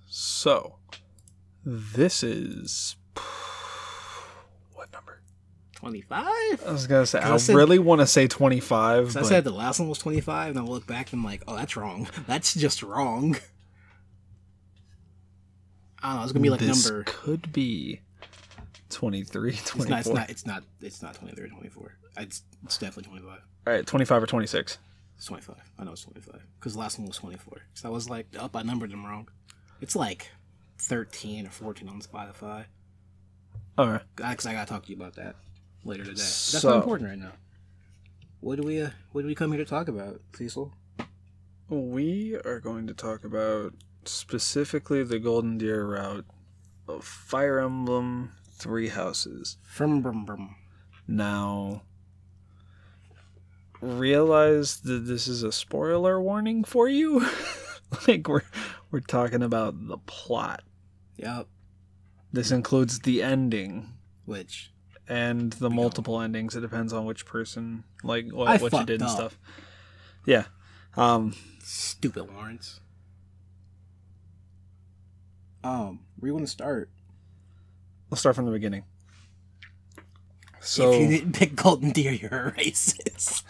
So, this is... What number? 25? I was going to say, I really want to say 25. But I said the last one was 25, and I look back and I'm like, oh, that's wrong. That's just wrong. I don't know, it's going to be like this number... could be 23, 24. It's not 23 or 24. It's definitely 25. All right, 25 or 26. It's 25. I know it's 25. Because the last one was 24. So I was like, I numbered them wrong. It's like 13 or 14 on Spotify. All right. Because I got to talk to you about that later today. That's not important right now. What do we come here to talk about, Cecil? We are going to talk about specifically the Golden Deer route of Fire Emblem Three Houses. Now, realize that this is a spoiler warning for you. Like we're talking about the plot. Yep. This includes the ending, and the multiple endings. It depends on which person, like what you did and stuff. Yeah. Stupid Lawrence. Where you want to start? Let's start from the beginning. So, if you didn't pick Golden Deer, you're a racist.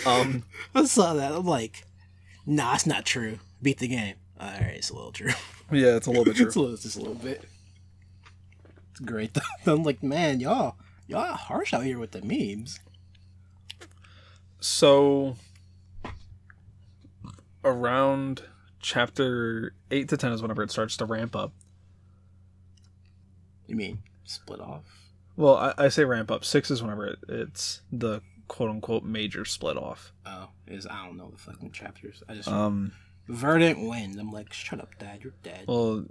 I saw that. I'm like, nah, it's not true. Beat the game. All right, it's a little true. Yeah, it's a little bit true. It's just a little bit. It's great though. I'm like, man, y'all harsh out here with the memes. So, around chapter 8 to 10 is whenever it starts to ramp up. You mean split off? Well, I say ramp up. 6 is whenever it's the quote-unquote major split off. Oh, I don't know the fucking chapters. I just... Verdant Wind. I'm like, shut up, Dad. You're dead. Well,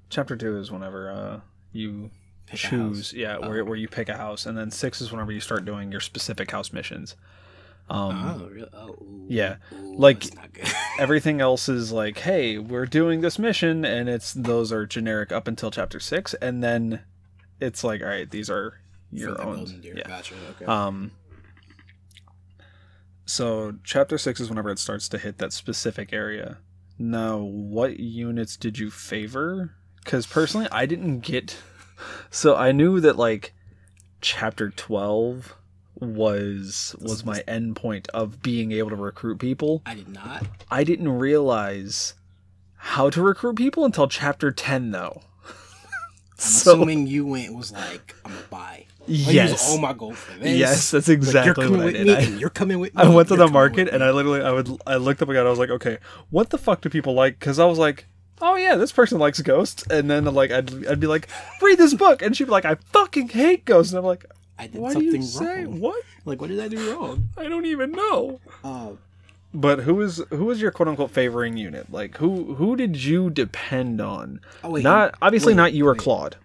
chapter 2 is whenever you pick choose... Yeah, where you pick a house. And then 6 is whenever you start doing your specific house missions. Really? Yeah. Ooh, like, that's not good. Everything else is like, hey, we're doing this mission, and those are generic up until chapter 6, and then it's like, all right, these are your own. Yeah. Gotcha. Okay. So chapter 6 is whenever it starts to hit that specific area. Now, what units did you favor? Because personally, I didn't get... So I knew that, like, chapter 12 was my end point of being able to recruit people. I did not. I didn't realize how to recruit people until chapter 10, though. I'm assuming you was like, I'm gonna buy. Yes. Use all my gold for this. Yes, that's exactly what I did. And you're coming with me. I went to the market and I looked up again. I was like, okay, what the fuck do people like? Because I was like, oh yeah, this person likes ghosts. And then like I'd be like, read this book, and she'd be like, I fucking hate ghosts. And I'm like, I did what something do you say? wrong. What? Like, what did I do wrong? I don't even know. But who was your quote unquote favoring unit? Like who did you depend on? Oh, wait, not you or Claude.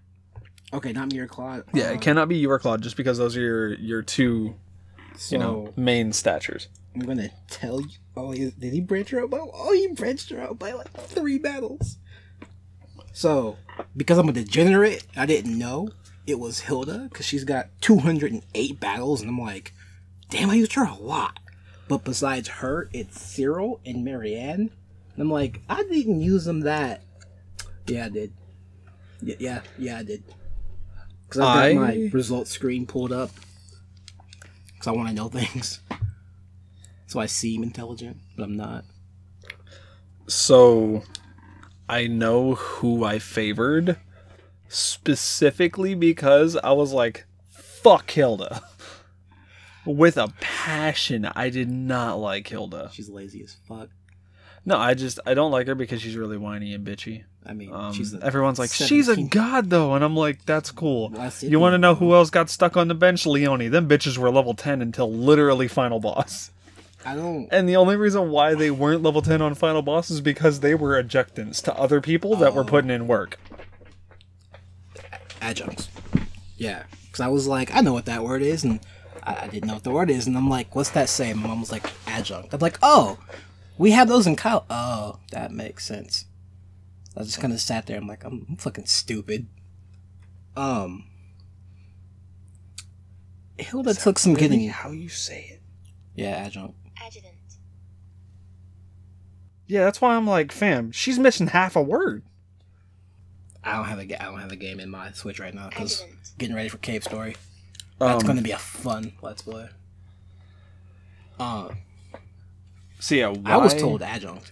Okay, not me or Claude. Yeah, it cannot be you or Claude just because those are your two, main statures. I'm gonna tell you. Oh, did he branch her out by? Oh, he branched her out by like 3 battles. So, because I'm a degenerate, I didn't know it was Hilda because she's got 208 battles, and I'm like, damn, I used her a lot. But besides her, it's Cyril and Marianne. And I'm like, I didn't use them that. Yeah, I did. Yeah, I did. Because I've got my results screen pulled up. Because I want to know things. So I seem intelligent, but I'm not. So, I know who I favored. Specifically because I was like, fuck Hilda. With a passion, I did not like Hilda. She's lazy as fuck. No, I don't like her because she's really whiny and bitchy. I mean, everyone's like, she's a god though, and I'm like, that's cool. You want to know who else got stuck on the bench? Leonie. Them bitches were level 10 until literally final boss. And the only reason why they weren't level 10 on final boss is because they were adjuncts to other people that were putting in work. Adjuncts. Yeah, because I was like, I know what that word is, and I didn't know what the word is, and I'm like, what's that say? My mom was like, adjunct. I'm like, oh, we have those in college. Oh, that makes sense. I just kind of sat there. I'm like, I'm fucking stupid. Hilda took some getting. How you say it? Yeah, adjunct. Adjutant. Yeah, that's why I'm like, fam, she's missing half a word. I don't have a game in my Switch right now because getting ready for Cave Story. That's going to be a fun Let's Play. So yeah, I was told adjunct.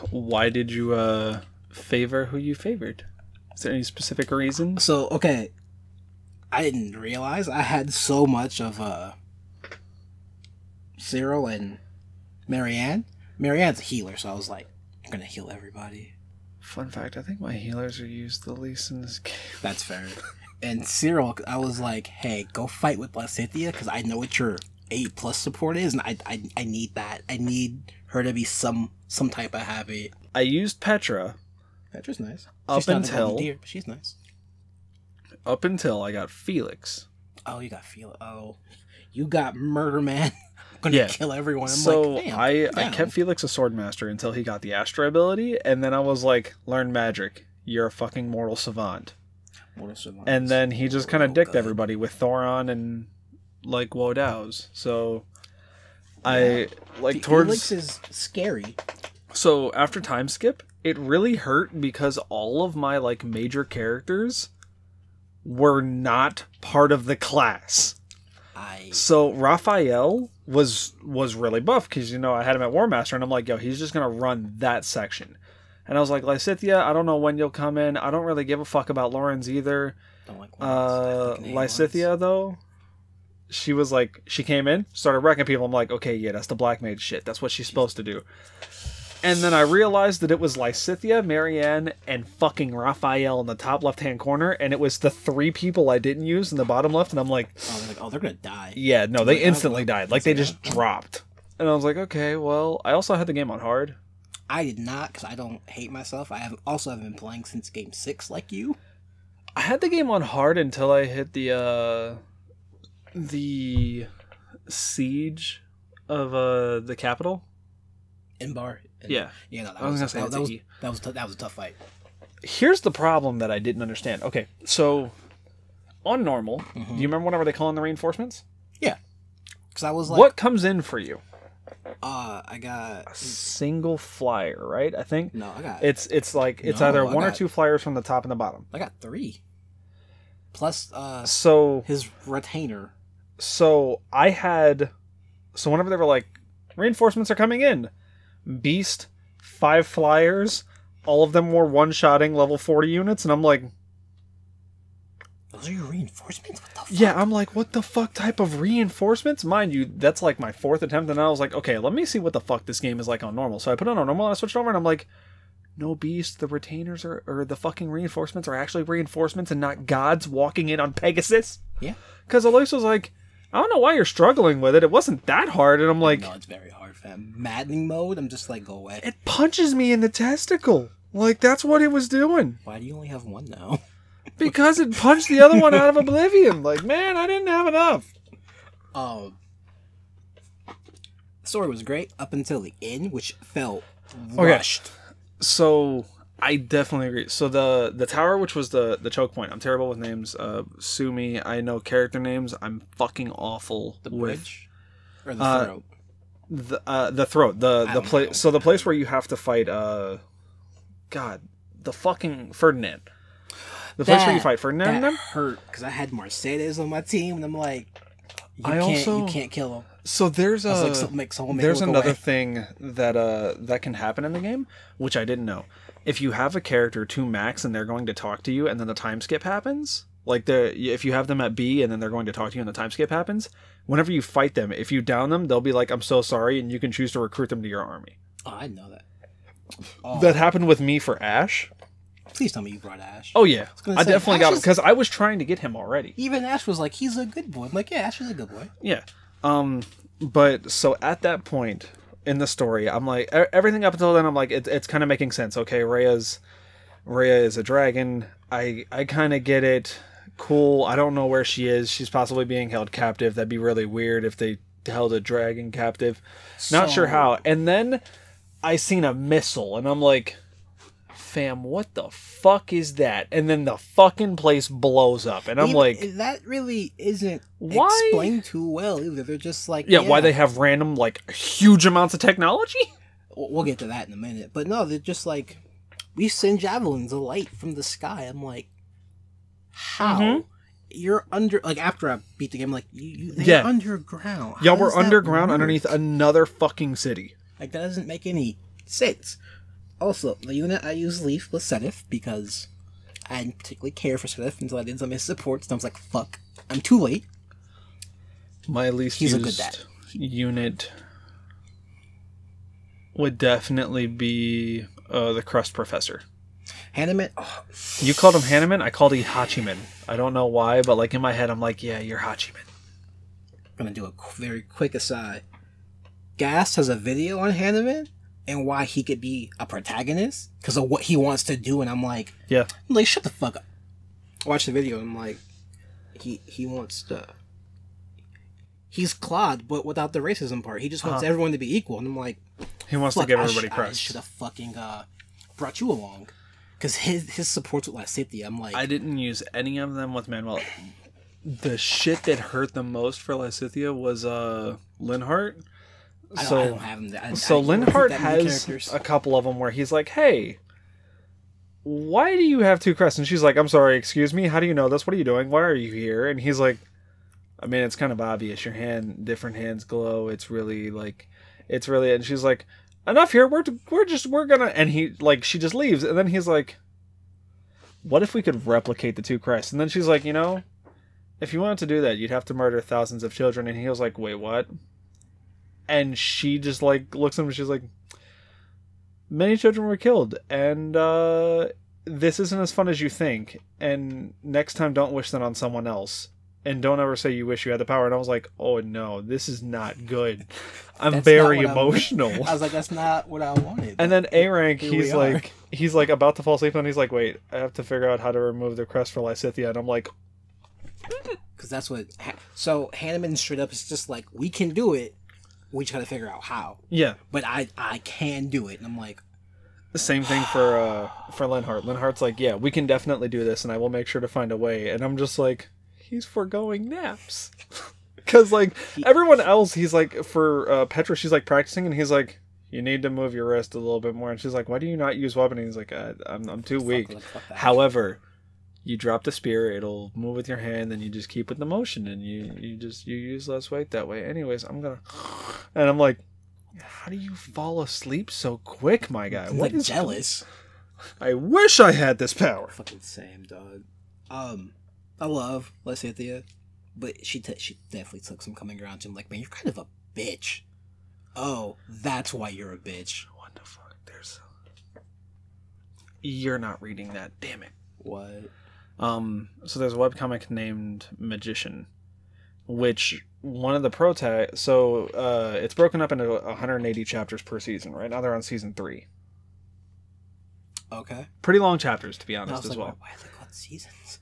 Why did you favor who you favored? Is there any specific reason? So okay, I didn't realize I had so much of Cyril and Marianne. Marianne's a healer, so I was like, I'm gonna heal everybody. Fun fact, I think my healers are used the least in this game. That's fair. And Cyril, I was like, hey, go fight with Lysithea, because I know what your 8+ support is, and I need that. I need her to be some type of heavy. I used Petra. Petra's nice. Up until deer, but she's nice. Up until I got Felix. Oh, you got Felix. Oh, you got Murder Man. I'm gonna kill everyone. I'm so like, damn, I kept Felix a swordmaster until he got the Astra ability, and then I was like, learn magic. You're a fucking mortal savant. And then he just kind of dicked everybody with Thoron and like Wodao's. So I like towards Felix is scary. So after time skip, it really hurt because all of my like major characters were not part of the class. So Raphael was really buff because, you know, I had him at War Master and I'm like, yo, he's just gonna run that section. And I was like, Lysithea, I don't know when you'll come in. I don't really give a fuck about Lawrence either. Don't like Lysithea though, she was like, she came in, started wrecking people. I'm like, okay, yeah, that's the black mage shit. That's what she's supposed to do. And then I realized that it was Lysithea, Marianne, and fucking Raphael in the top left-hand corner, and it was the 3 people I didn't use in the bottom left, and I'm like... they're gonna die. Yeah, no, they instantly died. Like, they just dropped. And I was like, okay, well, I also had the game on hard. I did not, because I don't hate myself. I haven't been playing since Game 6, like you. I had the game on hard until I hit the siege of the capital. Inbar. Yeah. Yeah, no, that was a tough fight. Here's the problem that I didn't understand. Okay, so on normal, do you remember whenever they call in the reinforcements? Yeah. Because I was like, what comes in for you? I got a single flyer, right? I think. No, I got. It's either one or 2 flyers from the top and the bottom. I got 3. Plus, so his retainer. So I had, so whenever they were like, reinforcements are coming in. Beast, 5 flyers, all of them were one-shotting level 40 units, and I'm like... Those are your reinforcements? What the fuck? Yeah, I'm like, what the fuck type of reinforcements? Mind you, that's like my 4th attempt, and I was like, okay, let me see what the fuck this game is like on normal. So I put it on normal, and I switched over, and I'm like, no, Beast, the retainers or the fucking reinforcements are actually reinforcements and not gods walking in on Pegasus? Yeah. Because Elise was like, I don't know why you're struggling with it. It wasn't that hard. And I'm like... No, it's very hard, fam. Maddening mode, I'm just like, go away. It punches me in the testicle. Like, that's what it was doing. Why do you only have 1 now? Because it punched the other one out of oblivion. Like, man, I didn't have enough. The story was great up until the end, which felt rushed. So... I definitely agree. So the tower, which was the choke point, I'm terrible with names. Sue me. I know character names. I'm fucking awful the with bridge or the throat. The throat. The place. So the place where you have to fight. God, the fucking Ferdinand. The place where you fight Ferdinand. That hurt because I had Mercedes on my team, and I'm like, you can't kill him. So there's another thing that can happen in the game, which I didn't know. If you have a character to max and they're going to talk to you, and then the time skip happens, like if you have them at B and then they're going to talk to you and the time skip happens, whenever you fight them, if you down them, they'll be like, "I'm so sorry," and you can choose to recruit them to your army. Oh, I know that. That happened with me for Ash. Please tell me you brought Ash. Oh yeah, I definitely got him because I was trying to get him already. Even Ash was like, "He's a good boy." I'm like, "Yeah, Ash is a good boy." Yeah. But so at that point in the story, I'm like, everything up until then, I'm like, it's kind of making sense. Okay, Rhea is a dragon. I kind of get it. Cool. I don't know where she is. She's possibly being held captive. That'd be really weird if they held a dragon captive. Not sure how. And then I seen a missile, and I'm like, fam, what the fuck is that? And then the fucking place blows up, and I'm like, that really isn't explained too well either. They're just like, why they have random like huge amounts of technology. we'll get to that in a minute. But no, they're just like, we send javelins of light from the sky. I'm like, how? Mm-hmm. You're under, like, after I beat the game, like, they're underground. Y'all were underground underneath another fucking city. Like, that doesn't make any sense. Also, the unit I use Leaf was Sedith, because I didn't particularly care for Sedith until I did some of his supports, and I was like, fuck, I'm too late. My least used unit would definitely be the Crust Professor. Hanneman? Oh. You called him Hanneman? I called him Hachiman. I don't know why, but like in my head, I'm like, yeah, you're Hachiman. I'm going to do a very quick aside. Gast has a video on Hanneman and why he could be a protagonist because of what he wants to do, and I'm like, shut the fuck up. Watch the video, and I'm like, he wants to... He's Claude, but without the racism part. He just wants everyone to be equal, and I'm like... He wants to give everybody credit. I should have fucking brought you along. Because his supports with Lysithea, I'm like... I didn't use any of them with Manuel. The shit that hurt the most for Lysithea was Linhart. I don't have them. So Linhart has a couple of them where he's like, hey, why do you have two crests? And she's like, I'm sorry, excuse me, how do you know this? What are you doing? Why are you here? And he's like, I mean, it's kind of obvious. Your different hands glow. It's really, and she's like, enough here. We're gonna, and she just leaves. And then he's like, what if we could replicate the two crests? And then she's like, if you wanted to do that, you'd have to murder thousands of children. And he was like, wait, what? And she just looks at him and she's like, many children were killed. And this isn't as fun as you think. And next time, don't wish that on someone else. And don't ever say you wish you had the power. And I was like, oh no, this is not good. I'm very emotional. I was like, that's not what I wanted. And then A-Rank, he's like about to fall asleep, and he's like, wait, I have to figure out how to remove the crest for Lysithea. And I'm like... Because that's what... So Hanneman straight up is just like, we can do it. We just gotta figure out how. Yeah. But I can do it. And I'm like... The same thing for Linhart. Linhart's like, yeah, we can definitely do this, and I will make sure to find a way. And I'm just like... He's foregoing naps. Because, everyone else, he's like, for Petra, she's, practicing, and he's like, you need to move your wrist a little bit more. And she's like, why do you not use weapon? And he's like, I'm too weak. However, you drop the spear, it'll move with your hand, then you just keep with the motion, and you use less weight that way. Anyways, I'm like, how do you fall asleep so quick, my guy? What is jealous? I wish I had this power. Fucking same, dog. I love Lysithea, but she definitely took some coming around to him. Like, man, you're kind of a bitch. Oh, that's why you're a bitch. What the fuck? You're not reading that. Damn it. What? So there's a webcomic named Magician, which one of the it's broken up into 180 chapters per season. Right now they're on season 3. Okay. Pretty long chapters, to be honest, as well. Why are they called seasons?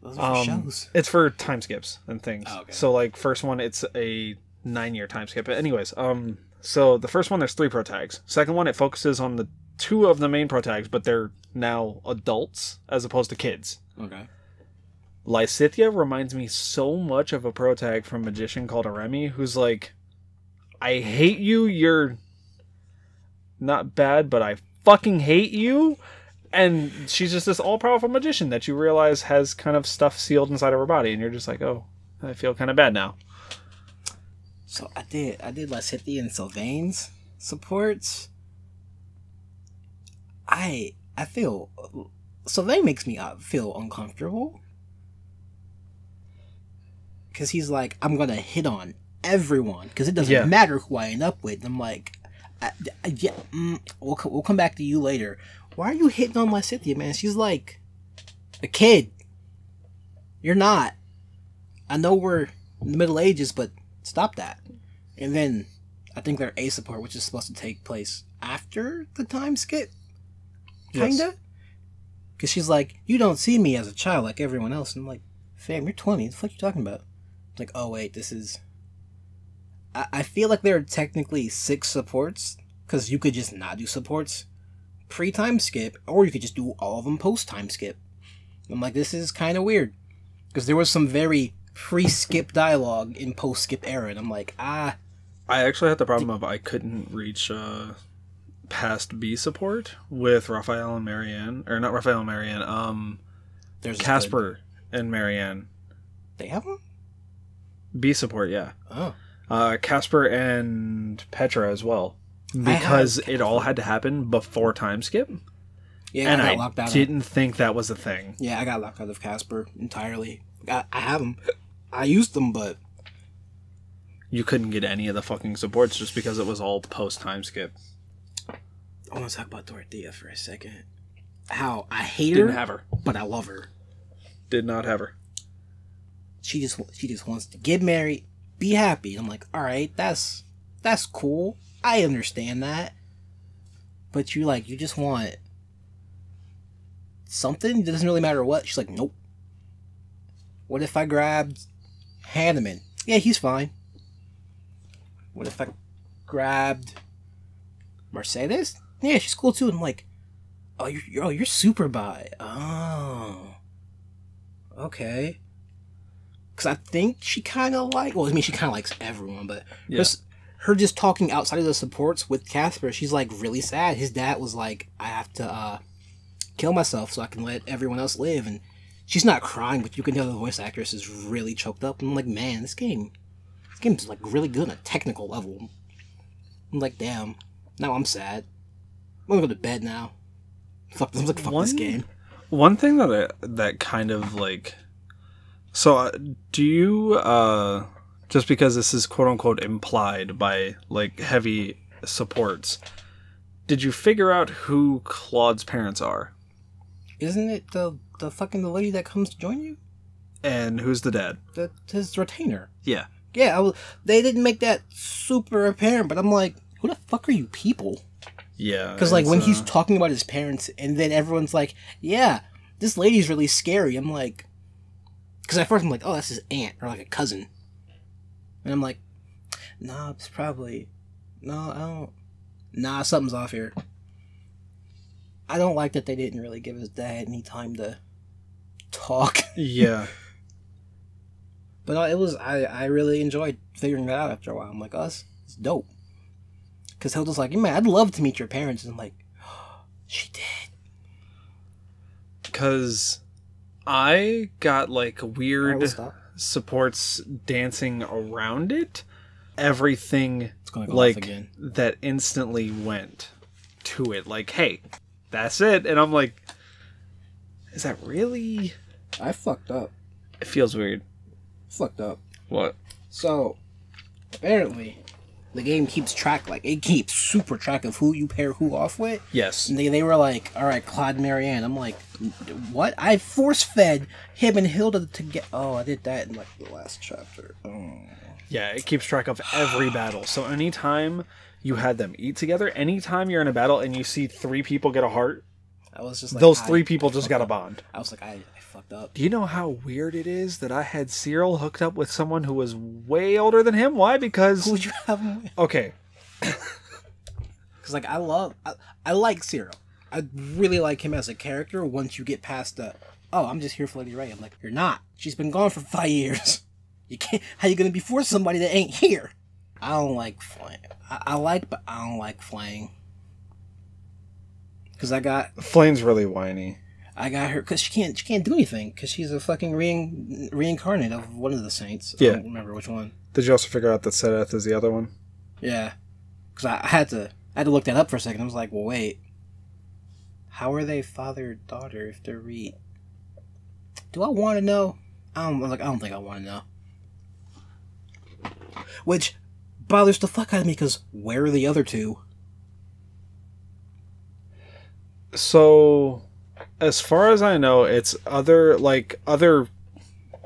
Those are shows. It's for time skips and things. Oh, okay. So, first one, it's a 9-year time skip. But anyways, so the first one, there's 3 protags. Second one, it focuses on the 2 of the main protags, but they're now adults as opposed to kids. Okay. Lysithea reminds me so much of a protag from Magician called Aremi, who's like, I hate you, you're not bad, but I fucking hate you. And she's just this all-powerful magician that you realize has kind of stuff sealed inside of her body, and you're just like, oh, I feel kind of bad now. So I did Lysithea and Sylvain's supports. I feel Sylvain makes me feel uncomfortable because he's like, I'm gonna hit on everyone because it doesn't matter who I end up with. And I'm like, we'll come back to you later. Why are you hitting on Lysithea, man? She's like a kid. You're not. I know we're in the Middle Ages, but stop that. And then I think their A support, which is supposed to take place after the time skip, kinda. Because she's like, you don't see me as a child like everyone else. And I'm like, fam, you're 20. What the fuck are you talking about? It's like, oh wait, this is... I feel like there are technically 6 supports, because you could just not do supports pre-time skip, or you could just do all of them post-time skip. I'm like, this is kind of weird. Because there was some very pre-skip dialogue in post-skip era, and I'm like, I actually had the problem of I couldn't reach past B support with Raphael and Marianne, or not Raphael and Marianne, There's Casper and Marianne. They have them? B support, yeah. Oh. Casper and Petra as well. Because it all had to happen before time skip. Yeah, and I got locked out. Didn't think that was a thing. Yeah, I got locked out of Casper entirely. I have them. I used them, but You couldn't get any of the fucking supports just because it was all post time skip. I want to talk about Dorothea for a second. How I hate Didn't her, have her. but I love her. Did not have her. She just wants to get married, be happy. I'm like, all right, that's cool. I understand that. But you just want something. It doesn't really matter what. She's like, nope. What if I grabbed Hanneman? Yeah, he's fine. What if I grabbed Mercedes? Yeah, she's cool too. And I'm like, oh, you're super bi. Oh, okay. Because I think she kind of she kind of likes everyone, but her just talking outside of the supports with Casper, she's like really sad. His dad was like, I have to kill myself so I can let everyone else live, and she's not crying, but you can tell the voice actress is really choked up. And I'm like, man, this game's like really good on a technical level. I'm like, damn. Now I'm sad. I'm gonna go to bed now. Fuck this game. One thing that kind of like, so do you just because this is quote unquote implied by like heavy supports, did you figure out who Claude's parents are? Isn't it the fucking the lady that comes to join you? And who's the dad? His retainer. Yeah. Yeah, they didn't make that super apparent, but I'm like, who the fuck are you people? Yeah. Because, like, when he's talking about his parents, and then everyone's like, yeah, this lady's really scary. I'm like, because at first I'm like, oh, that's his aunt, or like a cousin. And I'm like, nah, it's probably, no, I don't, nah, something's off here. I don't like that they didn't really give his dad any time to talk. Yeah. But it was, I really enjoyed figuring that out after a while. I'm like, oh, it's dope. Because Hilda's like, man, I'd love to meet your parents. And I'm like, oh, she did. Because I got like weird supports dancing around it. Everything like that instantly went to it. Like, hey, that's it. And I'm like, is that really? I fucked up. It feels weird. Fucked up. What? So, apparently, the game keeps track, like, it keeps super track of who you pair who off with. Yes. And they were like, alright, Claude and Marianne. I'm like, what? I force-fed him and Hilda to get... Oh, I did that in, like, the last chapter. Oh. Yeah, it keeps track of every battle. So anytime you had them eat together, anytime you're in a battle and you see 3 people get a heart, I was just like, those 3 people just got a bond. I was like, I fucked up. Do you know how weird it is that I had Cyril hooked up with someone who was way older than him? Why? Because... Who would you have him with? Okay. Because, like, I like Cyril. I really like him as a character once you get past the, oh, I'm just here for Lady Ray. I'm like, you're not. She's been gone for 5 years. You can't... How you going to be for somebody that ain't here? I don't like flaying. I like, but I don't like flaying. Because I got... Flame's really whiny. I got her because she can't do anything because she's a fucking reincarnate of one of the saints. Yeah. I don't remember which one. Did you also figure out that Seth is the other one? Yeah, because I had to look that up for a second. I was like, well, wait, how are they father daughter if they're Do I want to know? I don't think I want to know. Which bothers the fuck out of me because where are the other 2? So, as far as I know, it's other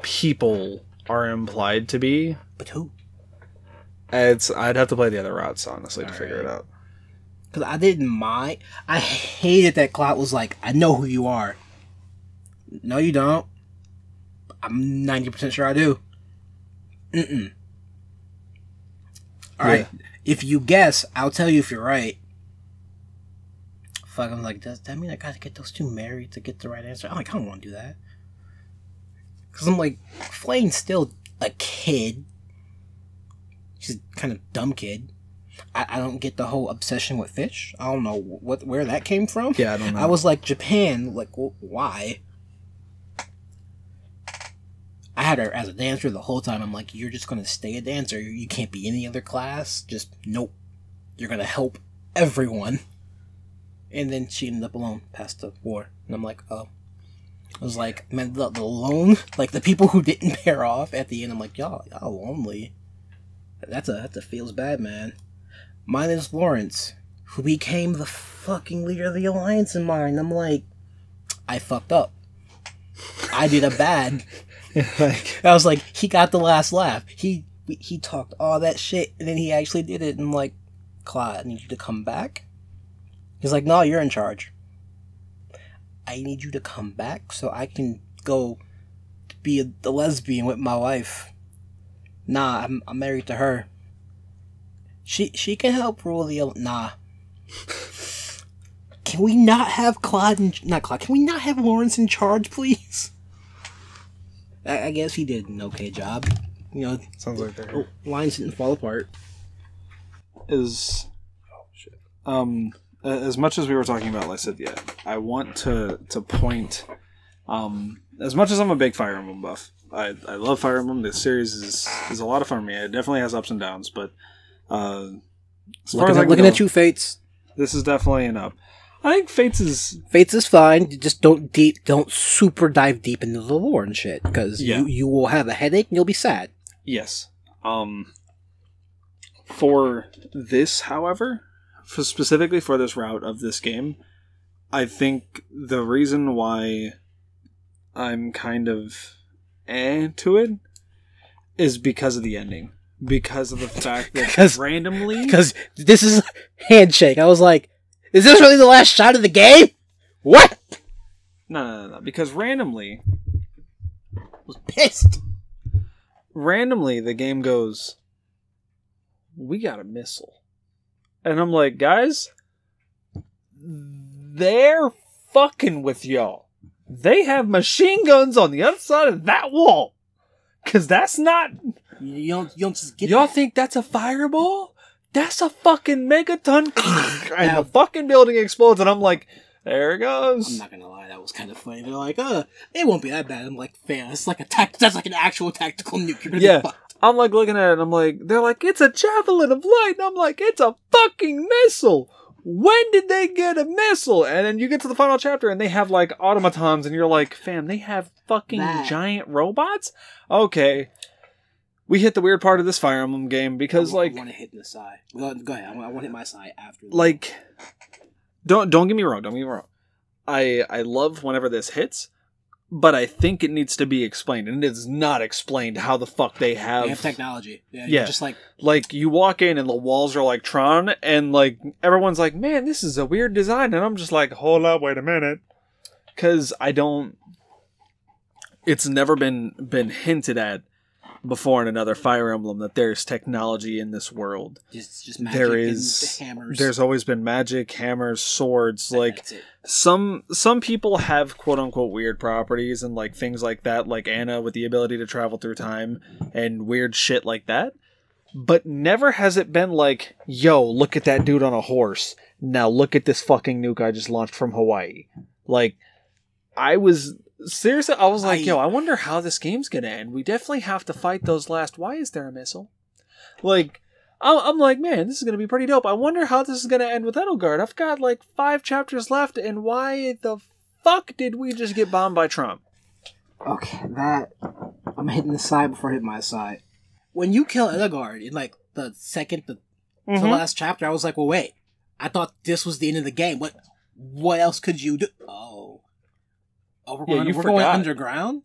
people are implied to be. But who? I'd have to play the other routes, honestly, to figure it out. Because I didn't mind. I hated that Cloud was like, I know who you are. No, you don't. I'm 90% sure I do. Mm-mm. Alright, if you guess, I'll tell you if you're right. Fuck, I'm like, does that mean I gotta get those 2 married to get the right answer? I'm like, I don't want to do that. Because I'm like, Flame's still a kid. She's kind of dumb kid. I don't get the whole obsession with fish. I don't know where that came from. Yeah, I don't know. I was like, Japan, like, why? I had her as a dancer the whole time. I'm like, you're just going to stay a dancer. You can't be any other class. Just, nope. You're going to help everyone. And then she ended up alone past the war. And I'm like, oh. I was like, man, the lone, like the people who didn't pair off at the end, I'm like, y'all lonely. That feels bad, man. Mine is Lawrence, who became the fucking leader of the Alliance in mine. I'm like, I fucked up. I did a bad. I was like, he got the last laugh. He talked all that shit, and then he actually did it. And I'm like, Claude, I need you to come back. He's like, no, you're in charge. I need you to come back so I can go be the lesbian with my wife. Nah, I'm married to her. She can help rule the... Nah. Can we not have Can we not have Lawrence in charge, please? I guess he did an okay job. You know, sounds like that. Lines didn't fall apart. As much as we were talking about Lycidia, I want to point, as much as I'm a big Fire Emblem buff, I love Fire Emblem. This series is a lot of fun for me. It definitely has ups and downs, but as far as looking at you, Fates. This is definitely an up. I think Fates is fine. Just don't super dive deep into the lore and shit, because you will have a headache and you'll be sad. Yes. For this, however, specifically for this route of this game, I think the reason why I'm kind of to it is because of the ending. Because of the fact that randomly... Because this is handshake. I was like, is this really the last shot of the game? What? No. Because randomly... I was pissed. Randomly, the game goes, we got a missile. And I'm like, guys, they're fucking with y'all. They have machine guns on the other side of that wall. Because that's not... You don't just get Y'all think that's a fireball? That's a fucking megaton. And the fucking building explodes, and I'm like, there it goes. I'm not gonna lie, that was kind of funny. They're like, it won't be that bad. I'm like, fam, it's like that's like an actual tactical nuke. You're gonna be fucked. I'm like looking at it, and I'm like, they're like, it's a javelin of light. And I'm like, it's a fucking missile. When did they get a missile? And then you get to the final chapter, and they have like automatons, and you're like, fam, they have fucking giant robots? Okay. We hit the weird part of this Fire Emblem game because, I want to hit the side. Go ahead. I want to hit my side after. Like, don't get me wrong. Don't get me wrong. I love whenever this hits, but I think it needs to be explained, and it is not explained how the fuck they have. They have technology. Yeah. Just like you walk in and the walls are like Tron, and like everyone's like, "Man, this is a weird design," and I'm just like, "Hold up, wait a minute," because I don't. It's never been hinted at before in another Fire Emblem that there's technology in this world. Just magic and hammers. There's always been magic, hammers, swords. Like some people have quote unquote weird properties and like things like that, like Anna with the ability to travel through time and weird shit like that. But never has it been like, yo, look at that dude on a horse. Now look at this fucking nuke I just launched from Hawaii. Like, seriously, I was like, yo, I wonder how this game's gonna end. We definitely have to fight those last... Why is there a missile? Like, I'm like, man, this is gonna be pretty dope. I wonder how this is gonna end with Edelgard. I've got like 5 chapters left, and why the fuck did we just get bombed by Trump? Okay, I'm hitting the side before I hit my side. When you kill Edelgard in like the second to last chapter, I was like, well, wait. I thought this was the end of the game. What else could you do? Oh, we're going underground?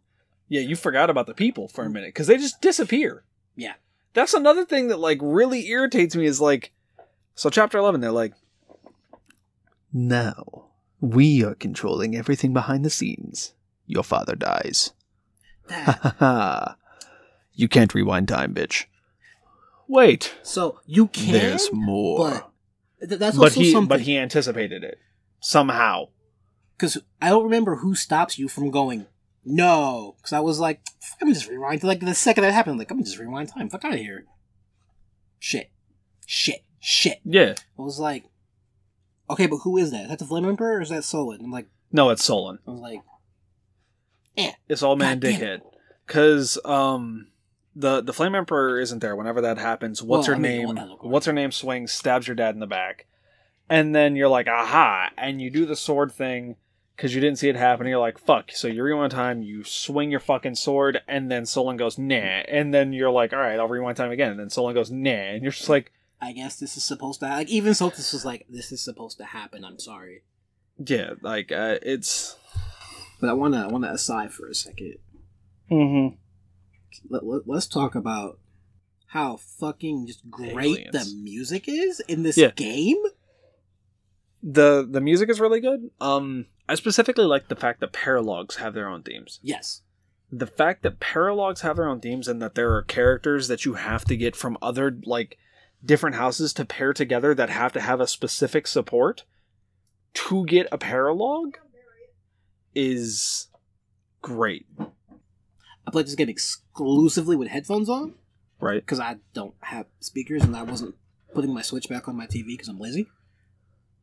Yeah, you forgot about the people for a minute, because they just disappear. Yeah. That's another thing that, like, really irritates me is, like... So, Chapter 11, they're like... Now, we are controlling everything behind the scenes. Your father dies. Ha ha ha. You can't rewind time, bitch. Wait. So, you can? There's more. But he anticipated it. Somehow. Because I don't remember who stops you from going, no. Because I was like, I'm just rewind. Like, the second that happened, I'm like, I'm just rewind time. Fuck out of here. Shit. shit. Yeah. I was like, okay, but who is that? Is that the Flame Emperor or is that Solon? I'm like, No, it's Solon. I was like, It's All Man Dickhead. Because the Flame Emperor isn't there. Whenever that happens, what's her name swings, stabs your dad in the back. And then you're like, aha! And you do the sword thing because you didn't see it happen. You're like, fuck. So you rewind time, you swing your fucking sword, and then Solon goes, nah. And then you're like, alright, I'll rewind time again. And then Solon goes, nah. And you're just like... I guess this is supposed to... Like, even Soltis was like, this is supposed to happen, I'm sorry. Yeah, like, it's... But I wanna aside for a second. Mm-hmm. Let's talk about how fucking just great Aliens. the music is in this game. The music is really good. I specifically like the fact that paralogs have their own themes. Yes. The fact that paralogs have their own themes and that there are characters that you have to get from other, like, different houses to pair together that have to have a specific support to get a paralog is great. I played this game exclusively with headphones on. Right. Because I don't have speakers and I wasn't putting my Switch back on my TV because I'm lazy.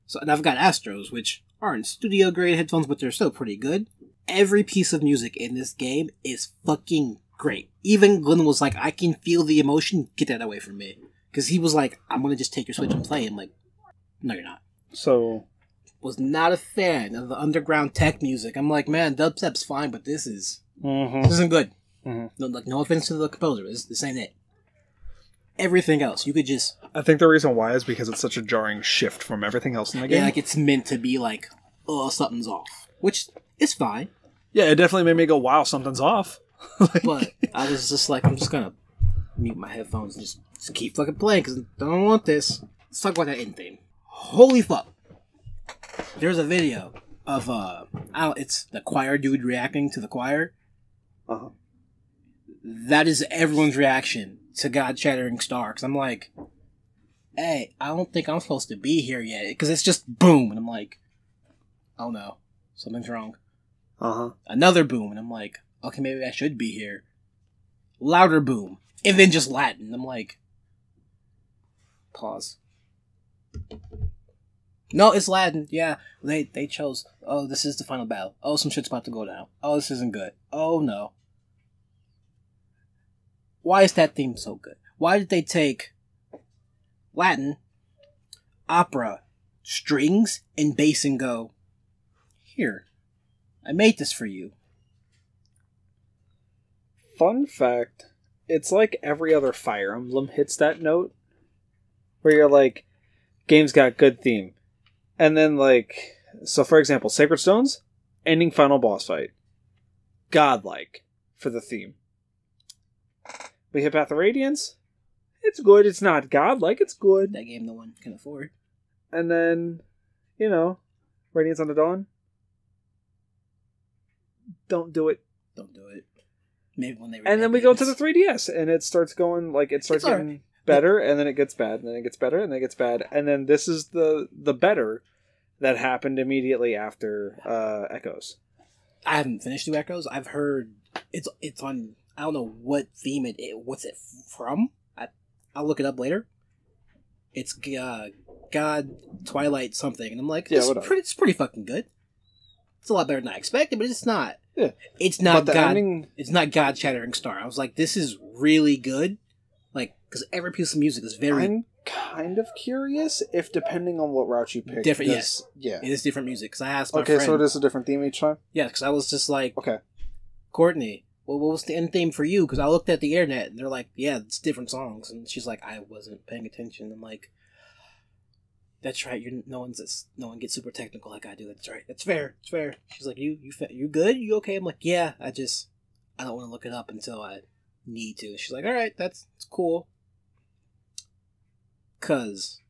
So, and I've got Astros, which aren't studio grade headphones, but they're still pretty good. Every piece of music in this game is fucking great. Even Glenn was like, I can feel the emotion, get that away from me. Because he was like, I'm going to just take your Switch and play. I'm like, no, you're not. So... Was not a fan of the underground tech music. I'm like, man, dubstep's fine, but this is... This isn't good. No offense to the composer, this ain't it. Everything else, you could just... I think the reason why is because it's such a jarring shift from everything else in the game. Yeah, like it's meant to be like, oh, something's off. Which is fine. Yeah, it definitely made me go, wow, something's off. But I was just like, I'm just gonna mute my headphones and just keep fucking playing because I don't want this. Let's talk about that end theme. Holy fuck. There's a video of, it's the choir dude reacting to the choir. Uh-huh. That is everyone's reaction to God Shattering Star. Because I'm like, hey, I don't think I'm supposed to be here yet. Because it's just boom. And I'm like, oh no, something's wrong. Uh-huh. Another boom. And I'm like, okay, maybe I should be here. Louder boom. And then just Latin. I'm like, pause. No, it's Latin. Yeah, they chose. Oh, this is the final battle. Oh, some shit's about to go down. Oh, this isn't good. Oh, no. Why is that theme so good? Why did they take Latin, opera, strings, and bass and go, here, I made this for you. Fun fact, it's like every other Fire Emblem hits that note, where you're like, game's got good theme. And then, like, so for example, Sacred Stones, ending final boss fight. Godlike for the theme. We hit Path of Radiance. It's good, it's not godlike, it's good. That game no one can afford. And then, you know, Radiance on the Dawn. Don't do it. Don't do it. Maybe when they... And then we go to the 3DS, and it starts going, like, it starts getting better, and then it gets bad, and then it gets better, and then it gets bad. And then this is the better that happened immediately after Echoes. I haven't finished the Echoes. I've heard it's on... I don't know what theme it is. What's it from? I'll look it up later. It's God Twilight something, and I'm like, it's pretty fucking good. It's a lot better than I expected, but it's not. Yeah, it's not God. It's not God Shattering Star. I was like, this is really good, like because every piece of music is very. I'm kind of curious if, depending on what route you pick, different. Yes, yeah, it is different music. Because I asked my friend. Okay, so it is a different theme each time. Yeah, because I was just like, okay, Courtney. Well, what was the end theme for you? Because I looked at the internet, and they're like, yeah, it's different songs. And she's like, I wasn't paying attention. I'm like, that's right. No one gets super technical like I do. That's right. That's fair. It's fair. She's like, you good? You okay? I'm like, yeah. I don't want to look it up until I need to. She's like, all right, it's cool. Because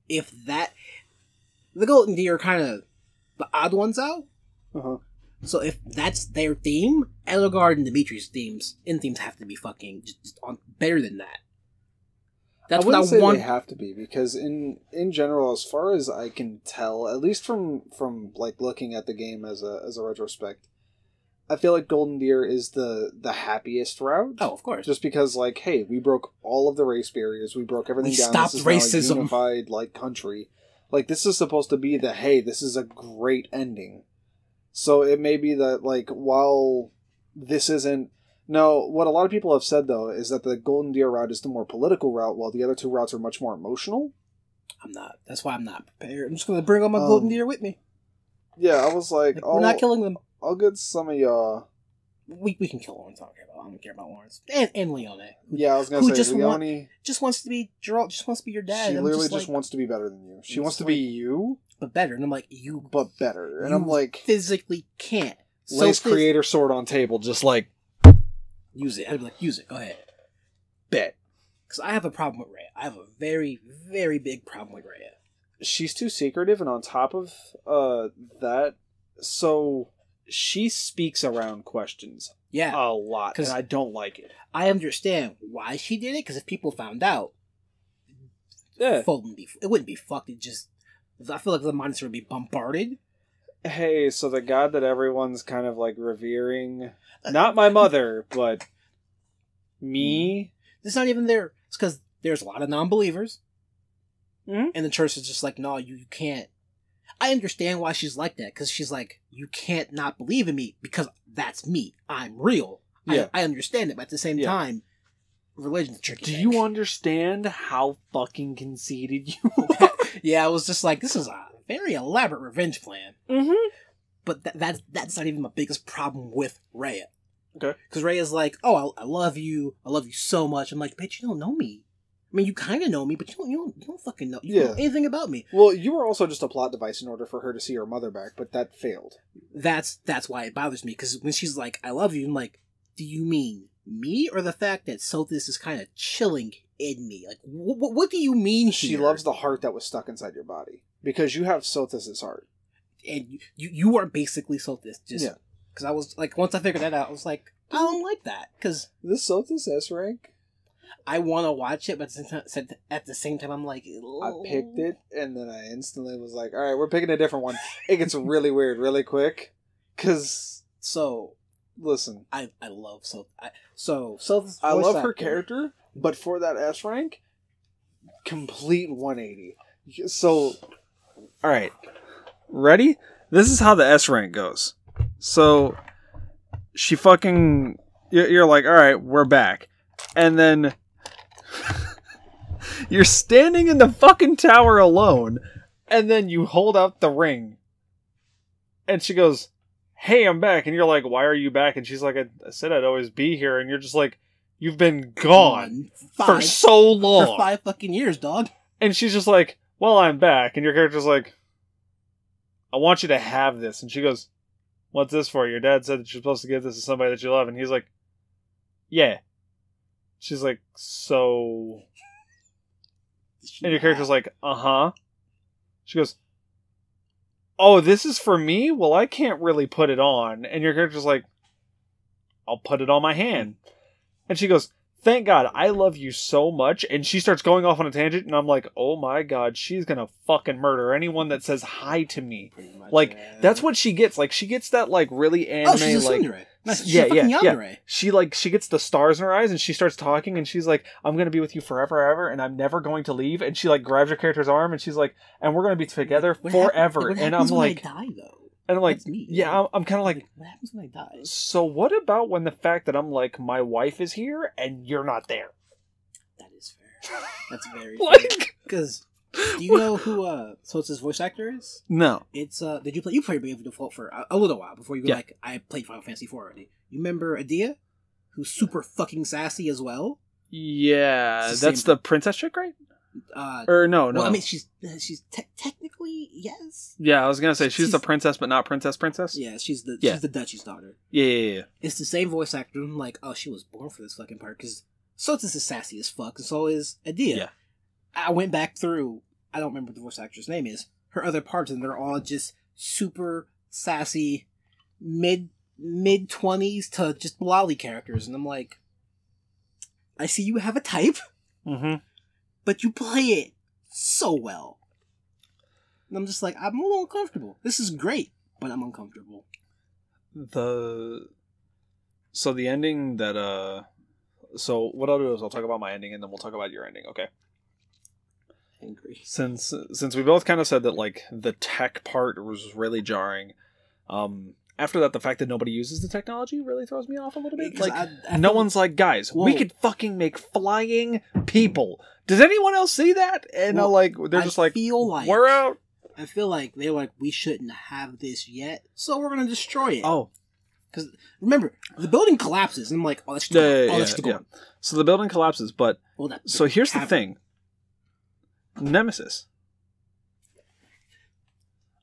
if the Golden Deer are kind of the odd ones out. Uh-huh. So if that's their theme, Edelgard and Dimitri's themes have to be fucking just on better than that. That's I wouldn't say they have to be, because in general, as far as I can tell, at least from like looking at the game as a retrospect, I feel like Golden Deer is the happiest route. Oh, of course. Just because, like, hey, we broke all of the race barriers. We broke everything down. Stopped this is racism. now a unified, like, country. Like, this is supposed to be the, hey, this is a great ending. So it may be that, like, while this isn't... No, what a lot of people have said, though, is that the Golden Deer route is the more political route, while the other two routes are much more emotional. I'm not. That's why I'm not prepared. I'm just going to bring on my Golden Deer with me. Yeah, I was like... we're not killing them. I'll get some of y'all... We can kill Lawrence. I don't care about Lawrence. And Leone. Yeah, I was going to say, Leone... just wants to be Gerald, just wants to be your dad. She literally just wants to be better than you. She wants to be you. But better. And I'm like, you... But better. And I'm like... physically can't. Lace creator sword on table, just like... Use it. I'd be like, use it. Go ahead. Bet. Because I have a problem with Rhea. I have a very, very big problem with Rhea. She's too secretive, and on top of that, so she speaks around questions a lot, and I don't like it. I understand why she did it, because if people found out, it wouldn't be fucked. I feel like the monster would be bombarded. Hey, so the god that everyone's kind of like revering, not my mother, but me. It's not even there. It's because there's a lot of non-believers. Mm-hmm. And the church is just like, no, you can't. I understand why she's like that, because she's like, you can't not believe in me, because that's me. I'm real. Yeah. I understand it, but at the same time, religion's a tricky thing. Do you understand how fucking conceited you are? Yeah, I was just like, this is a very elaborate revenge plan. Mm-hmm. But that's not even my biggest problem with Rhea. Okay. Because Rhea's like, oh, I love you so much. I'm like, bitch, you don't know me. I mean, you kind of know me, but you don't fucking know. You don't know anything about me. Well, you were also just a plot device in order for her to see her mother back, but that failed. That's why it bothers me, because when she's like, I love you, I'm like, do you mean me, or the fact that Sothis is kind of chilling in me? Like, what do you mean here? She loves the heart that was stuck inside your body, because you have Sothis' heart. And you are basically Sothis, just... Yeah. Because I was, like, once I figured that out, I was like, I don't like that, because... This Sothis S rank? I want to watch it, but at the same time, I'm like... Ugh. I picked it, and then I instantly was like, alright, we're picking a different one. It gets really weird really quick, because... So... Listen. I love Sothis. Sothis... I love her character, but for that S rank, complete 180. So, alright. Ready? This is how the S rank goes. So, she fucking... You're like, alright, we're back. And then... you're standing in the fucking tower alone, and then you hold out the ring. And she goes, hey, I'm back. And you're like, why are you back? And she's like, I said I'd always be here. And you're just like, you've been gone for so long. For 5 fucking years, dog. And she's just like, well, I'm back. And your character's like, I want you to have this. And she goes, what's this for? Your dad said that you're supposed to give this to somebody that you love. And he's like, yeah. She's like, so... And your character's like, uh-huh. She goes, oh, this is for me? Well, I can't really put it on. And your character's like, I'll put it on my hand. And she goes, thank God, I love you so much. And she starts going off on a tangent, and I'm like, oh my God, she's gonna fucking murder anyone that says hi to me. Like, that's what she gets. Like, she gets that, like, really anime, she's a like... Tsundere. She's a fucking yandere. She gets the stars in her eyes, and she starts talking, and she's like, I'm gonna be with you forever, ever, and I'm never going to leave. And she, like, grabs your character's arm, and she's like, and we're gonna be together forever. And I'm like... When I die, though? And I'm like, yeah, I'm kind of like... What happens when I die? So what about when the fact that I'm like, my wife is here, and you're not there? That is fair. That's very fair. Because... Do you know who Sota's voice actor is? No. It's did you play? You played Brave Default for a little while before you were like, I played Final Fantasy IV already. You remember Adia, who's super fucking sassy as well? Yeah, that's the princess chick, right? Or no. Well, I mean, she's technically yes. Yeah, I was gonna say she's the princess, but not princess. Yeah, she's the Duchy's daughter. Yeah. It's the same voice actor. I'm like, oh, she was born for this fucking part, because Sota's is sassy as fuck, and so is Adia. Yeah. I went back through, I don't remember what the voice actor's name is, her other parts, and they're all just super sassy, mid-20s to just lolly characters. And I'm like, I see you have a type, but you play it so well. And I'm just like, I'm a little uncomfortable. This is great, but I'm uncomfortable. the ending that so what I'll do is I'll talk about my ending and then we'll talk about your ending, okay? Angry. Since we both kind of said that like the tech part was really jarring, after that the fact that nobody uses the technology really throws me off a little bit. Like no one's like, guys, we could fucking make flying people. Does anyone else see that? And they're just like, we're out. I feel like they're like, we shouldn't have this yet, so we're gonna destroy it. Oh, because remember, the building collapses, and I'm like, oh, that's just go. So the building collapses, but so here's the thing. Nemesis.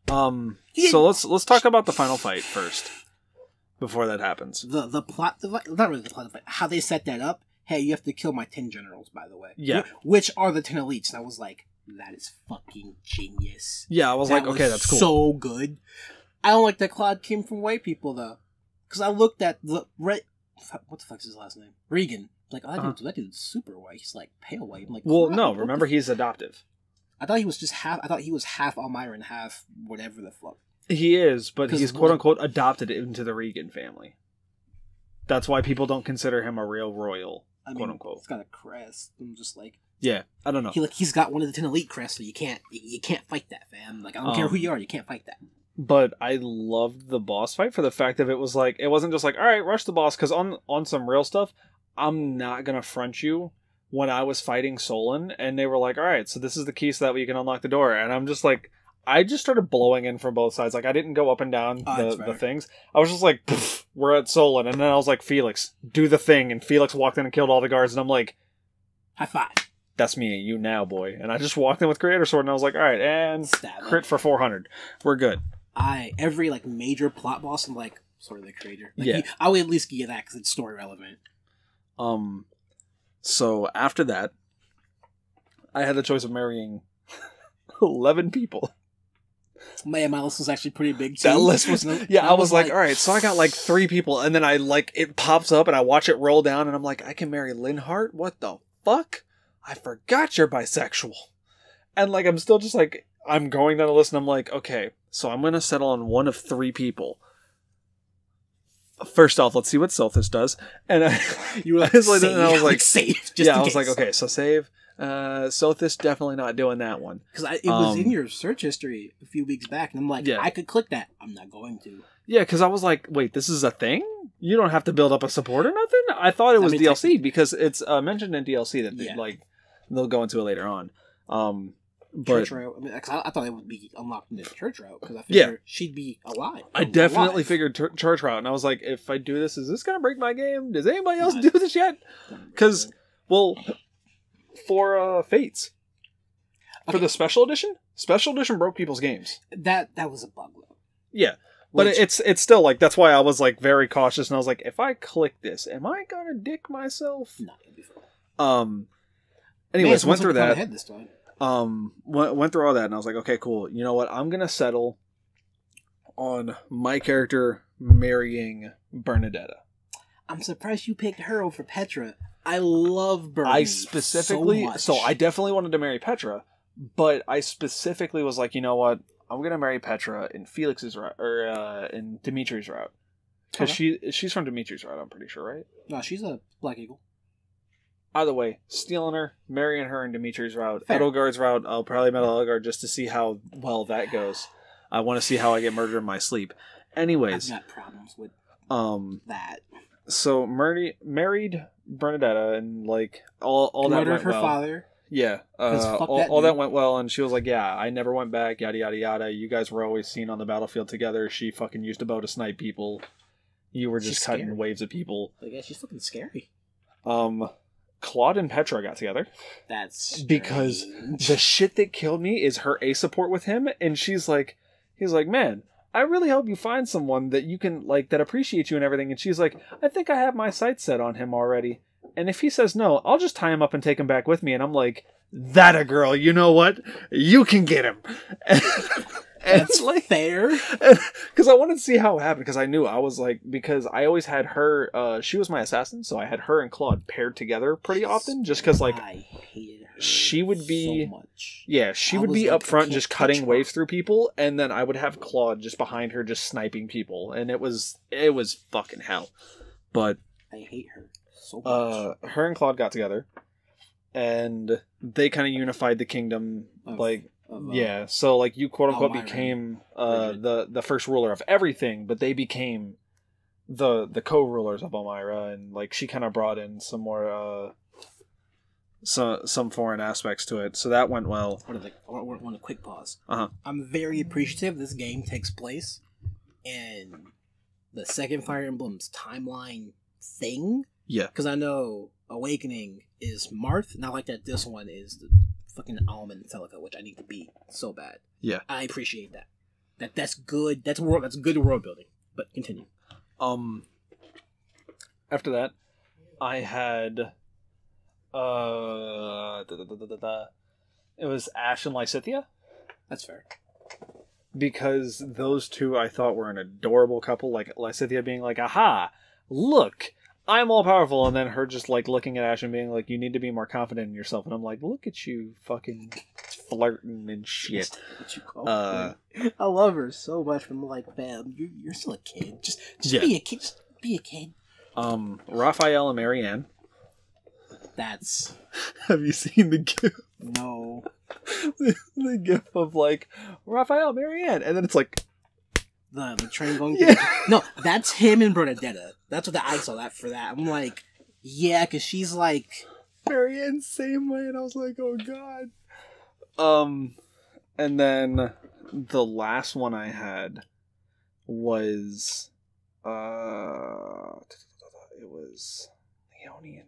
So let's talk about the final fight first, before that happens. The plot, not really the plot of the fight, how they set that up. Hey, you have to kill my 10 generals, by the way. Yeah. Which are the 10 elites? And I was like, that is fucking genius. Yeah, I was like, okay, that's cool. So good. I don't like that Claude came from white people though, because I looked at the what the fuck's his last name? Regan. Like, oh, that dude's super white. He's like pale white. I'm like, well, no, remember he's adoptive. I thought he was just half. I thought he was half Elmira and half whatever the fuck. He is, but he's quote unquote adopted into the Regan family. That's why people don't consider him a real royal, quote unquote. He's got a crest. I'm just like, yeah, I don't know. He's got one of the 10 elite crests, so you can't fight that, fam. Like, I don't care who you are, you can't fight that. But I loved the boss fight for the fact that it was like, it wasn't just like, all right, rush the boss, because on some real stuff, I'm not gonna front you. When I was fighting Solon, and they were like, all right, so this is the key so that way you can unlock the door. And I'm just like, I just started blowing in from both sides. Like, I didn't go up and down the things. I was just like, we're at Solon. And then I was like, Felix, do the thing. And Felix walked in and killed all the guards. And I'm like, high five. That's me, you now, boy. And I just walked in with Creator Sword, and I was like, all right, and crit for 400. We're good. Every, like, major plot boss, I'm like, sorry, the Creator. Like, yeah. I would at least give you that, because it's story relevant. So after that, I had the choice of marrying 11 people. My list was actually pretty big too. That list was, yeah. I was like, all right, so I got like 3 people, and then it pops up, and I watch it roll down, and I'm like, I can marry Linhart? What the fuck? I forgot you're bisexual. And like, I'm still just like, I'm going down the list, and I'm like, okay, so I'm gonna settle on one of 3 people. First off, let's see what Sothis does. And I was like, save. I was like, okay, so save. Sothis definitely not doing that one. Because it was in your search history a few weeks back, and I'm like, I could click that. I'm not going to. Yeah, because I was like, wait, this is a thing? You don't have to build up a support or nothing? I thought it was DLC because it's mentioned in DLC that they'll go into it later on. Church route. I mean, I thought it would be unlocked in the church route because I figured she'd be alive. I definitely figured church route, and I was like, if I do this, is this gonna break my game? Does anybody else do this yet? Because, for Fates, for the special edition broke people's games. That was a bug though. Yeah, but it's still like, that's why I was like very cautious, and I was like, if I click this, am I gonna dick myself? Not gonna be fun. Anyways, went through that. Ahead this time. Went through all that, and I was like, okay, cool. You know what? I'm gonna settle on my character marrying Bernadetta. I'm surprised you picked her over Petra. I love Bernadetta. I specifically, so I definitely wanted to marry Petra, but I specifically was like, you know what? I'm gonna marry Petra in Felix's route, or in Dimitri's route, because she's from Dimitri's route. I'm pretty sure, right? No, she's a Black Eagle. Either way, stealing her, marrying her in Dimitri's route. Edelgard's route, I'll probably metal Edelgard just to see how well that goes. I want to see how I get murdered in my sleep. Anyways. I've got problems with that. So, married Bernadetta, and like, all that went murdered her well. Father. Yeah. All that went well, and she was like, yeah, I never went back, yada, yada, yada. You guys were always seen on the battlefield together. She fucking used a bow to snipe people. You were just cutting waves of people. Like, yeah, she's fucking scary. Claude and Petra got together. That's strange. Because the shit that killed me is her A support with him, and he's like, man, I really hope you find someone that you can, like, that appreciates you and everything. And she's like, I think I have my sights set on him already. And if he says no, I'll just tie him up and take him back with me. And I'm like, that a girl, you know what? You can get him. And it's like fair. Because I wanted to see how it happened, because I knew, I was like, because I always had her, she was my assassin, so I had her and Claude paired together pretty often, just because, like, I hated her. she would be so much. Yeah, she would be up front just cutting waves through people, and then I would have Claude just behind her just sniping people, and it was fucking hell. But I hate her so much. Her and Claude got together, and they kind of unified the kingdom. So like you quote unquote became the first ruler of everything, but they became the co-rulers of Elmira, and like she kind of brought in some more some foreign aspects to it, so that went well. I want a quick pause. Uh-huh. I'm very appreciative this game takes place in the second Fire Emblem's timeline thing. Yeah, because I know Awakening is Marth, not like that. This one is the fucking Almond and Celica, which I need to beat so bad. Yeah, I appreciate that. That's good. That's good world building. But continue. After that, I had it was Ash and Lysithea. That's fair. Because those two I thought were an adorable couple, like Lysithea being like, aha, look, I'm all powerful, and then her just like looking at Ash and being like, you need to be more confident in yourself, and I'm like, look at you fucking flirting and shit. I love her so much, but I'm like, fam, you're still a kid. Just be a kid. Just be a kid. Raphael and Marianne. That's... Have you seen the GIF? No. The GIF of like Raphael, Marianne, and then it's like the train going through. Yeah. No, that's him and Bernadetta. That's what I saw that for that. I'm like, yeah, because she's like Marianne same way, and I was like, oh god. And then the last one I had was it was Leonian.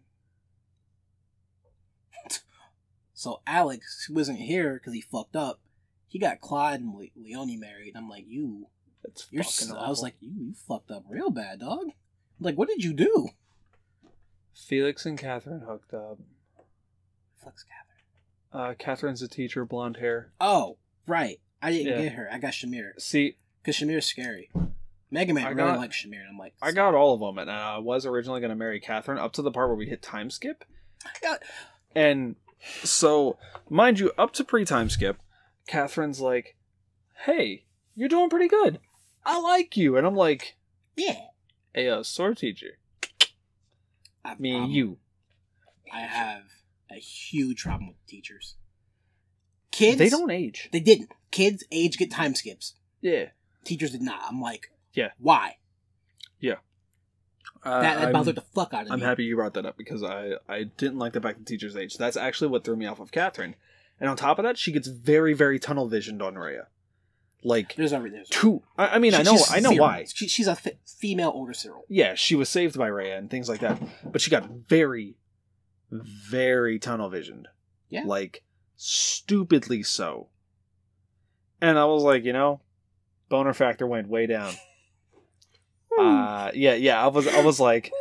So Alex, who wasn't here because he fucked up, he got Claude and Leonie married. I'm like, I was like, you fucked up real bad, dog. I'm like, what did you do? Felix and Catherine hooked up. Fuck's Catherine? Catherine's a teacher, blonde hair. Oh, right. I didn't get her. I got Shamir. See, because Shamir's scary. Mega Man really likes Shamir, and I'm like, I got all of them, and I was originally going to marry Catherine up to the part where we hit time skip. Yeah. And so, mind you, up to pre-time skip, Catherine's like, hey, you're doing pretty good. I like you. And I'm like, yeah. Hey, sword teacher. Me and you. I have a huge problem with teachers. Kids... They don't age. They didn't. Kids age get time skips. Yeah. Teachers did not. I'm like, yeah. Why? Yeah. That bothered the fuck out of me. I'm happy you brought that up because I didn't like the fact that teachers age. That's actually what threw me off of Catherine. And on top of that, she gets very, very tunnel visioned on Rhea. Like, there's everything. I know why. She's a female older Cyril. Yeah, she was saved by Rhea and things like that. But she got very, very tunnel visioned. Yeah. Like, stupidly so. And I was like, boner factor went way down. I was like,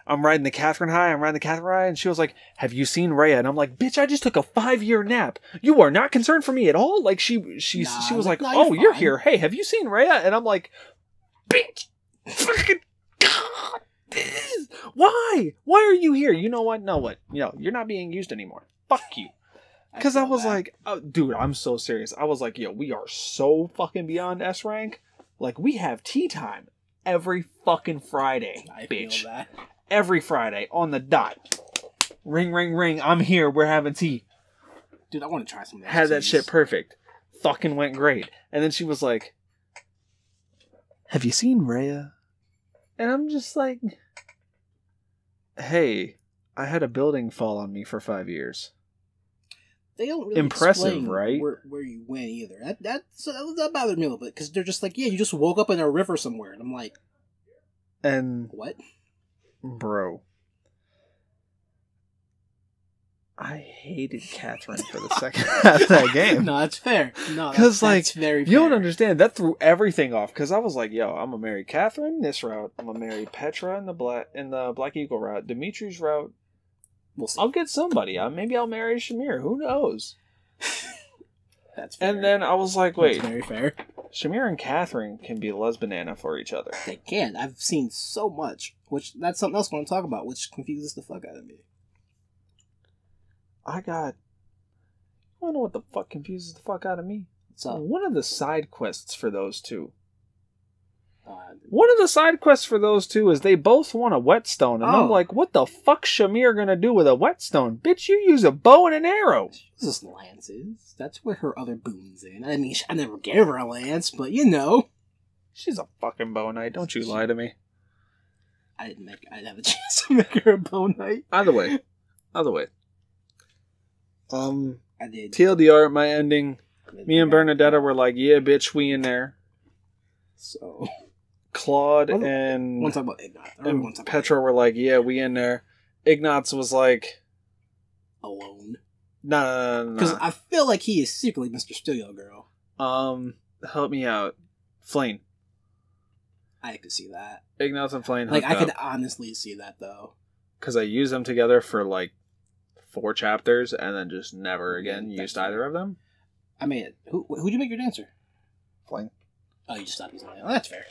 I'm riding the Catherine high, and she was like, have you seen Rhea? And I'm like, bitch, I just took a 5-year nap. You are not concerned for me at all? Like, she was like, oh, you're here. Hey, have you seen Rhea? And I'm like, bitch, fucking God, why are you here? You know what? You're not being used anymore. Fuck you. Because I was like, oh, dude, I'm so serious. I was like, we are so fucking beyond S rank. Like, we have tea time every fucking Friday, bitch. Feel that. Every Friday on the dot. Ring, ring, ring. I'm here. We're having tea. Dude, I want to try some of that. Had that shit perfect. Fucking went great. And then she was like, have you seen Rhea? And I'm just like, hey, I had a building fall on me for 5 years. They don't really impressive, right? Where you went either. That bothered me a little bit because they're just like, yeah, you just woke up in a river somewhere, and I'm like, and what, bro? I hated Catherine for the second half of that game. No, that's fair. No, because that's very fair. You don't understand. That threw everything off. Because I was like, I'm gonna marry Catherine this route. I'm gonna marry Petra in the Black Eagle route. Dimitri's route. We'll see. I'll get somebody. Maybe I'll marry Shamir. Who knows? That's fair. And then I was like, wait. That's very fair. Shamir and Catherine can be lesbanana for each other. They can. I've seen so much. Which, that's something else I want to talk about, which confuses the fuck out of me. I got I don't know what the fuck confuses the fuck out of me. So One of the side quests for those two. uh, One of the side quests for those two is they both want a whetstone. And I'm Oh. like, what the fuck's Shamir gonna do with a whetstone? Bitch, you use a bow and an arrow. she uses lances. That's where her other boon's in. I mean, I never gave her a lance, but you know. She's a fucking bow knight. Don't you lie to me. I didn't have a chance to make her a bone knight. Either way. I did. TLDR, my ending. Me and Bernadetta were like, yeah, bitch, we in there. So Claude Well, and, one talk about Ignat. and Petra were like, yeah, we in there. Ignatz was like, alone. nah. Because I feel like he is secretly Mr. Studio Girl. Help me out. Flame. I could see that. Ignatz and Flame Like, I hooked could up. honestly see that, though. Because I used them together for like 4 chapters and then just never again That's used fair. either of them. I mean, who'd you make your dancer? Flame. Oh, you just stopped using that. Oh, that's fair.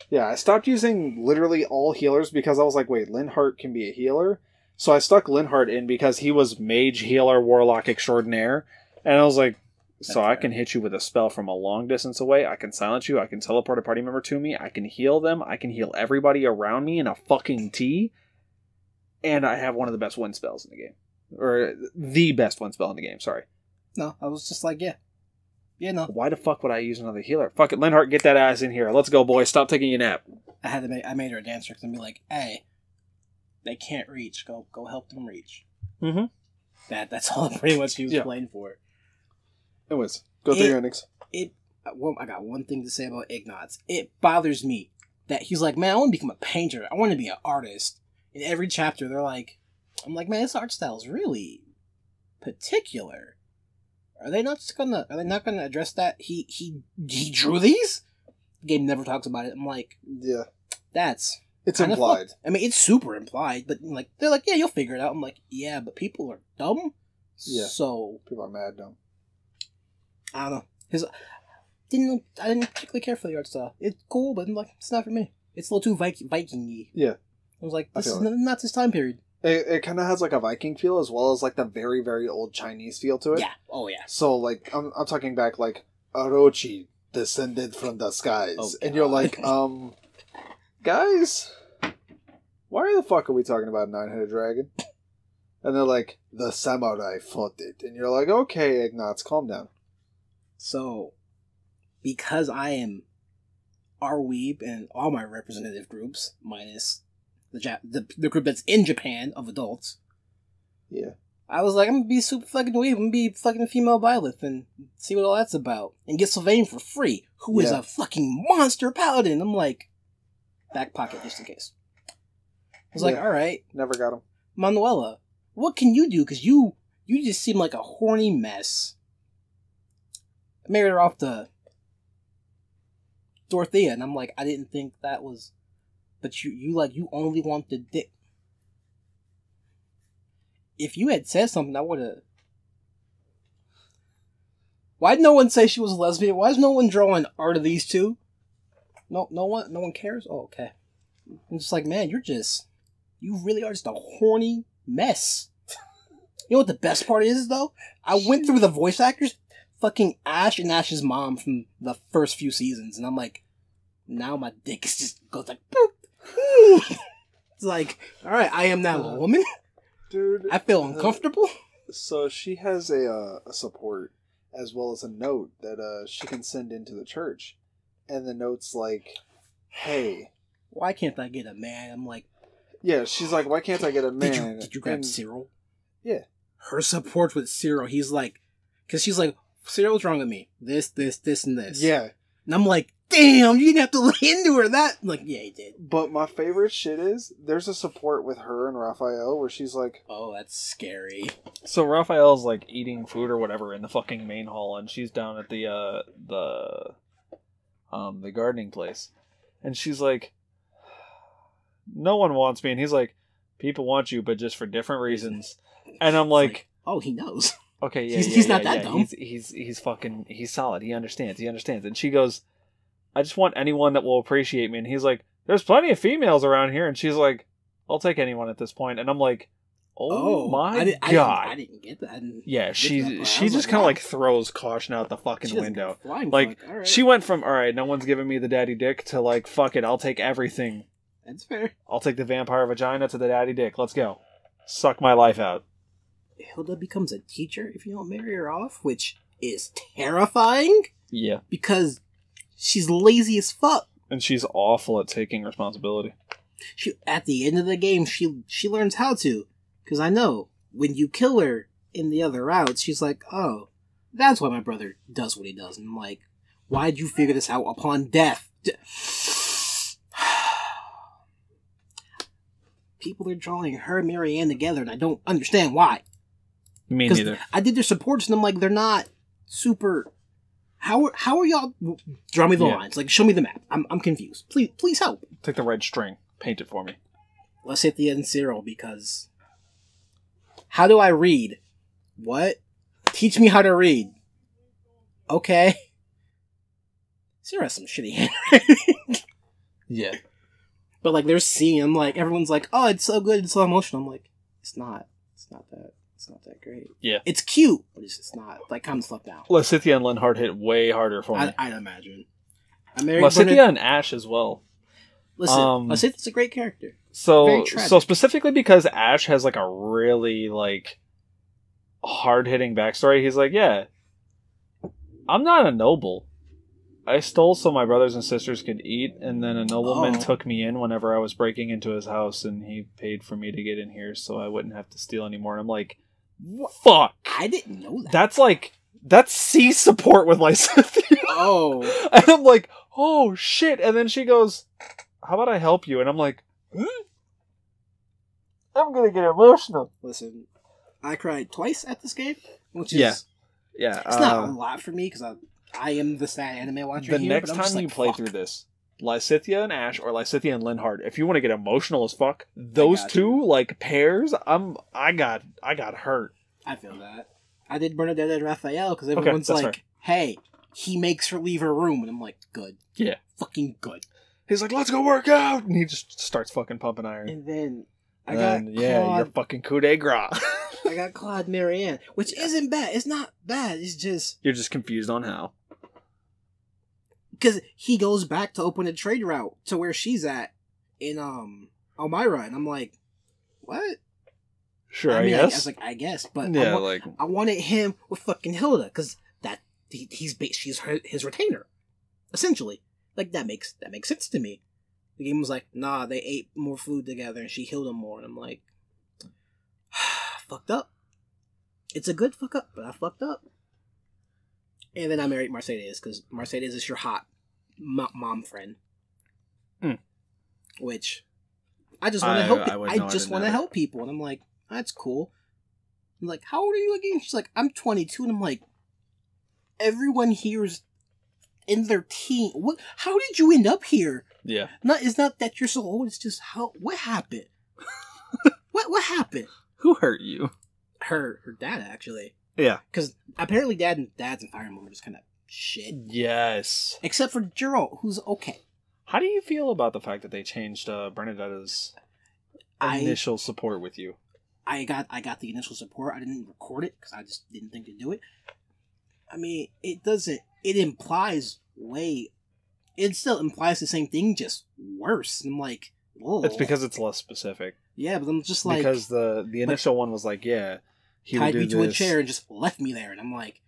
Yeah, I stopped using literally all healers because I was like, wait, Linhart can be a healer? So I stuck Linhart in because he was mage, healer, warlock extraordinaire. And I was like, so I can hit you with a spell from a long distance away. I can silence you. I can teleport a party member to me. I can heal them. I can heal everybody around me in a fucking T. And I have one of the best wind spells in the game. Or the best wind spell in the game, sorry. No, I was just like, yeah. Yeah, no. Why the fuck would I use another healer? Fuck it, Linhart, get that ass in here. Let's go, boys. Stop taking a nap. I made her a dancer because I'd be like, hey, they can't reach. Go help them reach. Mm-hmm. That's all pretty much he was Yeah. playing for. Anyways, go through your endings. I got one thing to say about Ignatz. It bothers me that he's like, man, I want to become a painter. I want to be an artist. In every chapter, they're like, I'm like, man, this art style is really particular. Are they not gonna address that? He drew these? The game never talks about it. I'm like, Yeah. that's It's kinda implied. fucked. I mean, it's super implied, but like they're like, yeah, you'll figure it out. I'm like, yeah, but people are dumb. Yeah. So People are mad, dumb. I don't know. I didn't particularly care for the art style. It's cool, but I'm like, it's not for me. It's a little too Viking-y. Yeah. I was like, I this is feel not this time period. It kind of has like a Viking feel as well as like the very, very old Chinese feel to it. Yeah. Oh yeah. So like I'm talking back like Orochi descended from the skies, Oh, and you're God. like, guys, why the fuck are we talking about a 9-headed dragon? And they're like, the samurai fought it, and you're like, okay, Ignatz, calm down. So, because I am R-Weeb and all my representative groups, minus the group that's in Japan of adults, Yeah. I was like, I'm gonna be super fucking weeb. I'm gonna be fucking a female Byleth and see what all that's about. And get Sylvain for free, who is Yeah. a fucking monster paladin. I'm like, back pocket just in case. I was like, Yeah. alright, Never got him. Manuela, what can you do? Because you just seem like a horny mess. I married her off to Dorothea, and I'm like, I didn't think that was... But you only want the dick. If you had said something, I would have... Why'd no one say she was a lesbian? Why is no one drawing art of these two? No one cares? Oh, okay. I'm just like, man, you really are just a horny mess. You know what the best part is, though? I went through the voice actors, fucking Ash and Ash's mom from the first few seasons, and I'm like, now my dick is just goes like, boop. It's like, alright, I am now a woman. Dude. I feel uncomfortable. So she has a support as well as a note that she can send into the church. And the note's like, hey. Why can't I get a man? I'm like, Yeah, she's like, why can't I get a man? Did you grab And- Cyril? Yeah. Her support with Cyril, he's like, because she's like, Cyril, what's wrong with me? This, and this. Yeah. And I'm like, damn, you didn't have to lay into her that. I'm like, yeah, you did. But my favorite shit is, there's a support with her and Raphael where she's like, Oh, that's scary. So Raphael's like eating food or whatever in the fucking main hall, and she's down at the gardening place, and she's like, "No one wants me," and he's like, "People want you, but just for different reasons." And I'm like, oh, he knows. "Okay, yeah, He's not that dumb. He's solid. He understands. And she goes, "I just want anyone that will appreciate me." And he's like, "There's plenty of females around here," and she's like, "I'll take anyone at this point." And I'm like, Oh, my I god! I didn't get that. I didn't Yeah, get to she that part. I she was just like, kind of wow. like throws caution out the fucking She doesn't go window. flying Like fuck. All right. she went from all right, no one's giving me the daddy dick to like fuck it, I'll take everything. That's fair. I'll take the vampire vagina to the daddy dick. Let's go. Suck my life out. Hilda becomes a teacher if you don't marry her off, which is terrifying Yeah, because she's lazy as fuck. and she's awful at taking responsibility. She at the end of the game she learns how to, because I know when you kill her in the other routes, she's like, oh, that's why my brother does what he does. And I'm like, why'd you figure this out upon death? People are drawing her and Marianne together, and I don't understand why. Me 'Cause neither. I did their supports, and I'm like, they're not super. How are y'all? Draw me the Yeah. lines. Like, show me the map. I'm confused. Please help. Take the red string. Paint it for me. Let's hit the end zero because. How do I read? What? Teach me how to read. Okay. Zero has some shitty handwriting. Yeah. But like, they're seeing. I'm like, everyone's like, oh, it's so good, it's so emotional. I'm like, it's not that great. Yeah. It's cute, but it's just not. Like, calm the fuck down. Lysithea and Linhart hit way harder for me. I'd imagine. I married Lysithea and Ash as well. Listen, Lysithea's a great character. So Very tragic. so specifically because Ash has like a really like hard hitting backstory, he's like, yeah, I'm not a noble. I stole so my brothers and sisters could eat, and then a nobleman Oh. took me in whenever I was breaking into his house, and he paid for me to get in here so I wouldn't have to steal anymore. And I'm like, fuck. I didn't know that. That's C support with Lysithea. Oh. And I'm like, oh shit. And then she goes, how about I help you? And I'm like, I'm gonna get emotional. Listen, I cried twice at this game, which Yeah. is Yeah. it's not a lot for me because I am the sad anime watcher The here. next but I'm just time you like, play fuck. through this, Lysithea and Ash or Lysithea and Linhart, if you want to get emotional as fuck, those got two like pairs, I got hurt. I feel that. I did Bernadette and Raphael because everyone's that's like, fair. hey, he makes her leave her room, and I'm like, good. Yeah. Fucking good. He's like, let's go work out, and he just starts fucking pumping iron. And then I And got yeah, Claude, you're fucking coup de grace. I got Claude Marianne, which isn't bad. It's not bad. It's just You're just confused on how. because he goes back to open a trade route to where she's at in Elmira, and I'm like, what? Sure, I mean, guess. I was like, I guess, but yeah, I wanted him with fucking Hilda because she's his retainer, essentially. Like that makes sense to me. The game was like, nah, they ate more food together and she healed him more, and I'm like, fucked up. It's a good fuck up, but I fucked up. And then I married Mercedes because Mercedes is your hot mom friend, which I just want to help. I just want to help people, and I'm like, that's cool. I'm like, how old are you again? She's like, I'm 22, and I'm like, everyone here's in their teen. What? How did you end up here? Yeah. It's not that you're so old. It's just what happened. what happened? Who hurt you? Her dad actually. Yeah. Because apparently dads and Fire Emblem are just kind of shit. Yes. Except for Jiro, who's okay. How do you feel about the fact that they changed Bernadetta's initial support with you? I got the initial support. I didn't record it because I just didn't think to do it. I mean, it implies it still implies the same thing, just worse. I'm like, whoa. It's because it's less specific. Yeah, but I'm just like, because the initial one was like, yeah, he tied would do me to a this, chair and just left me there, and I'm like,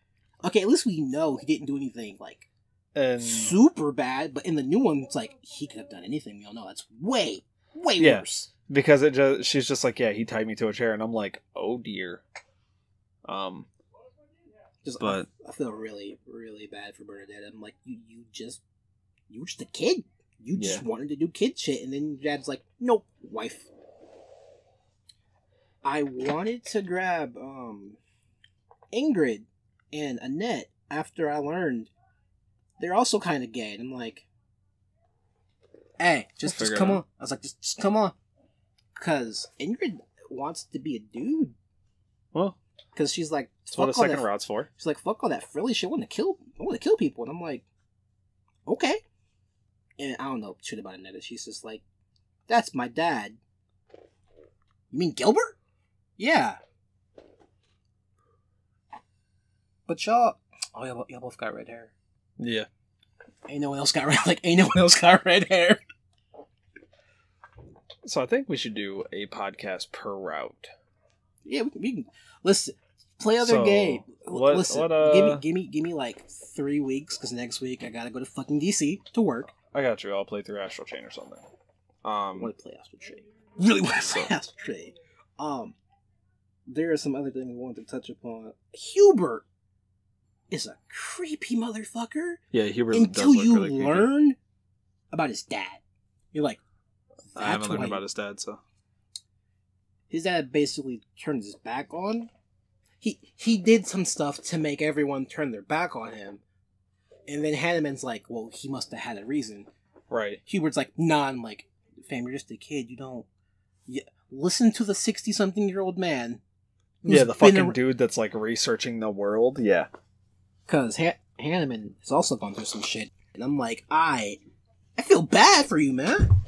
okay, at least we know he didn't do anything like and super bad. But in the new one, it's like he could have done anything. We all know that's way Yeah. worse. because she's just like, yeah, he tied me to a chair, and I'm like, oh dear. But I feel really, really bad for Bernadette. I'm like, you were just a kid. You just wanted to do kid shit, and then your dad's like, nope, wife. I wanted to grab Ingrid and Annette after I learned they're also kind of gay, and I'm like, hey, just come on. I was like, just come on, because Ingrid wants to be a dude. Well, because she's like, that's what a second route's for. She's like, fuck all that frilly shit. I want to kill people. And I'm like, okay. And I don't know shit about Annette. She's just like, that's my dad. You mean Gilbert? Yeah. But y'all... Oh, y'all both got red hair. Yeah. Ain't no one else got red hair. So I think we should do a podcast per route. Yeah, we can... Listen, play other game. Listen, give me like 3 weeks, because next week I gotta go to fucking DC to work. I got you. I'll play through Astral Chain or something. I want to play Astral Chain. Really want to play Astral Chain. There are some other things I wanted to touch upon. Hubert is a creepy motherfucker. Yeah, Hubert until does look you really creepy. learn about his dad. You're like, I haven't learned about his dad, so his dad basically turned his back on. He did some stuff to make everyone turn their back on him, and then Hanneman's like, well, he must have had a reason. Right. Hubert's like, nah. I'm like, fam, you're just a kid. You don't. Yeah, listen to the 60-something-year-old man. Yeah, the fucking dude that's like researching the world. Yeah. Because Hanneman has also gone through some shit, and I'm like, I feel bad for you, man.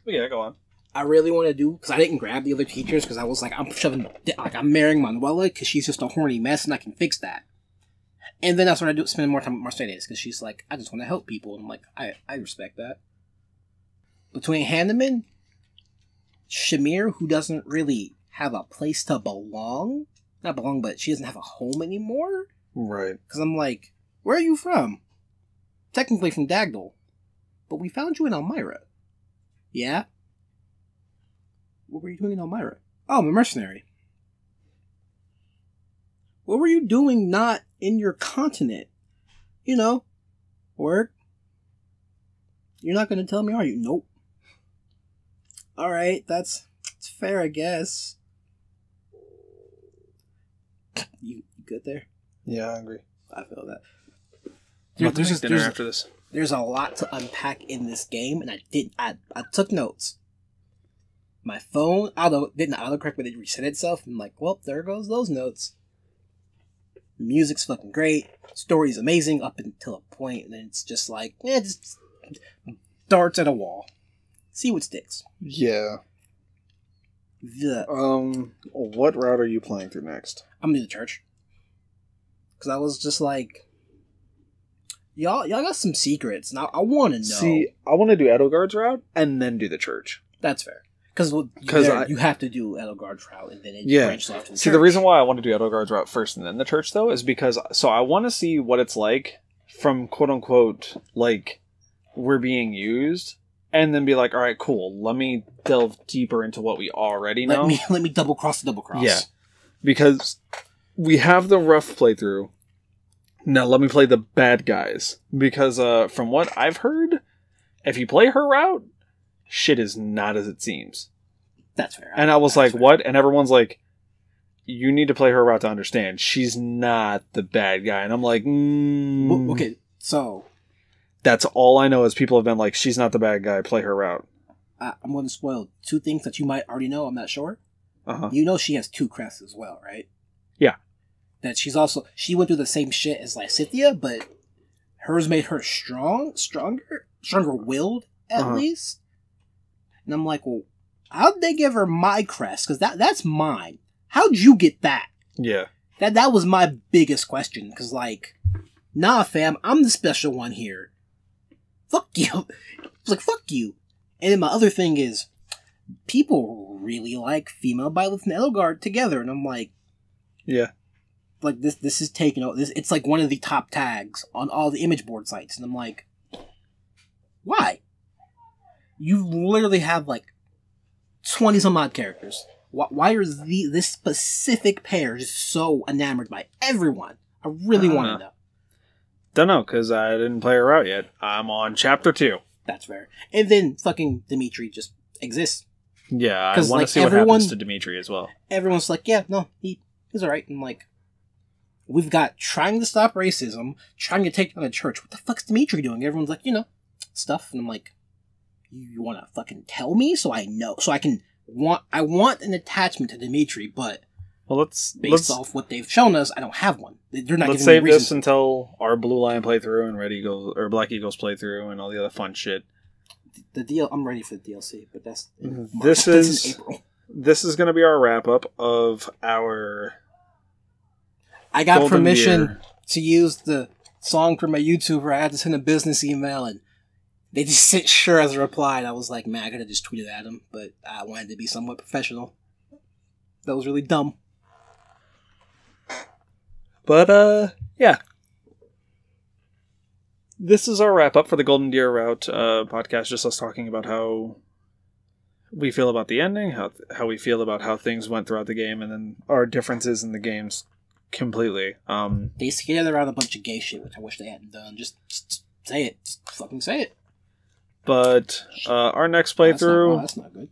Yeah, go on. I really want to do, because I didn't grab the other teachers, because I was like, I'm marrying Manuela, because she's just a horny mess, and I can fix that. And then I started spending more time with Mercedes, because she's like, I just want to help people, and I'm like, I respect that. Between Hanneman, Shamir, who doesn't really have a place to belong, not belong, but she doesn't have a home anymore. Right. Because I'm like, where are you from? Technically from Dagdal, but we found you in Elmira. Yeah? What were you doing in Elmira? Oh, I'm a mercenary. What were you doing not in your continent? You know, work. You're not going to tell me, are you? Nope. Alright, that's fair, I guess. You good there? Yeah, I agree. I feel that. There's dinner after this. There's a lot to unpack in this game, and I took notes. My phone didn't autocorrect, but it reset itself. I'm like, well, there goes those notes. Music's fucking great. Story's amazing up until a point, and then it's just like, just darts at a wall. See what sticks. Yeah. What route are you playing through next? I'm gonna do the church. Because I was just like, y'all got some secrets, and I want to know. See, I want to do Edelgard's route and then do the church. That's fair. Because you have to do Edelgard's route, and then it branches off to the church. The reason why I want to do Edelgard's route first and then the church, though, is because I want to see what it's like from quote-unquote, like, we're being used, and then be like, alright, cool, let me delve deeper into what we already know. Let me double-cross the double-cross. Yeah. Because we have the rough playthrough. Now let me play the bad guys. Because from what I've heard, if you play her route, shit is not as it seems. That's fair. And I was like, fair. What? And everyone's like, you need to play her route to understand. She's not the bad guy. And I'm like, okay, so... That's all I know is people have been like, she's not the bad guy, play her route. I'm going to spoil 2 things that you might already know, I'm not sure. Uh-huh. You know she has 2 crests as well, right? Yeah. That she went through the same shit as Lysithea, but hers made her stronger-willed, at least. And I'm like, well, how'd they give her my crest? Because that's mine. How'd you get that? Yeah. That was my biggest question, because, like, nah, fam, I'm the special one here. Fuck you. It's like, fuck you. And then my other thing is, people really like female Byleth and Edelgard together, and I'm like, yeah, like this is taking out. It's like one of the top tags on all the image board sites, and I'm like, why? You literally have like 20 some odd characters. Why are this specific pair just so enamored by everyone? I really want to know. Don't know, because I didn't play her out yet. I'm on chapter 2. That's fair. And then fucking Dimitri just exists. Yeah, I want to see what happens to Dimitri as well. Everyone's like, yeah, no, he's alright. And like, we've got trying to stop racism, trying to take down the church. What the fuck's Dimitri doing? Everyone's like, stuff. And I'm like, you want to fucking tell me so I know? So I want an attachment to Dimitri, but... Well, based off what they've shown us, I don't have one. They're not. Let's save this until our Blue Lion playthrough and Black Eagles playthrough and all the other fun shit. I'm ready for the DLC, but that's this is April. this is going to be our wrap up of our. I got Golden permission Deer. to use the song for my YouTuber. I had to send a business email, and they just sent sure as a reply. And I was like, man, I could have just tweeted at them, but I wanted to be somewhat professional. That was really dumb. But, yeah. This is our wrap up for the Golden Deer Route podcast. Just us talking about how we feel about the ending, how we feel about how things went throughout the game, and then our differences in the games completely. They skated around a bunch of gay shit, which I wish they hadn't done. Just say it. Just fucking say it. But our next Oh, playthrough, that's not good.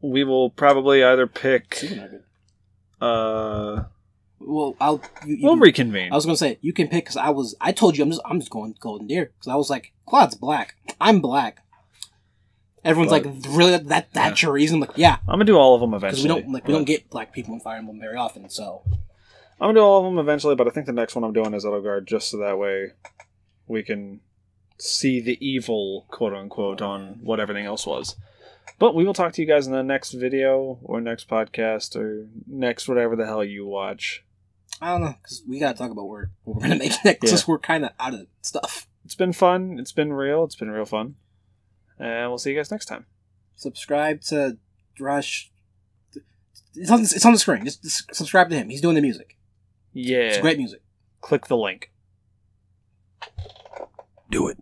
we will probably either pick. Super not good. We'll Well, reconvene. I was gonna say you can pick because I told you I'm just going Golden Deer because I was like Claude's black. I'm black. Everyone's But- like, really? That's your reason? Like, yeah, I'm gonna do all of them because eventually. we don't get black people in Fire Emblem very often. So I'm gonna do all of them eventually, but I think the next one I'm doing is Edelgard, just so that way we can see the evil, quote unquote, on what everything else was. But we will talk to you guys in the next video or next podcast or next whatever the hell you watch. I don't know because we gotta talk about what we're gonna make next. Because we're kind of out of stuff. It's been fun. It's been real. It's been real fun. And we'll see you guys next time. Subscribe to Rush. It's on the screen. Just subscribe to him. He's doing the music. Yeah. It's great music. Click the link. Do it.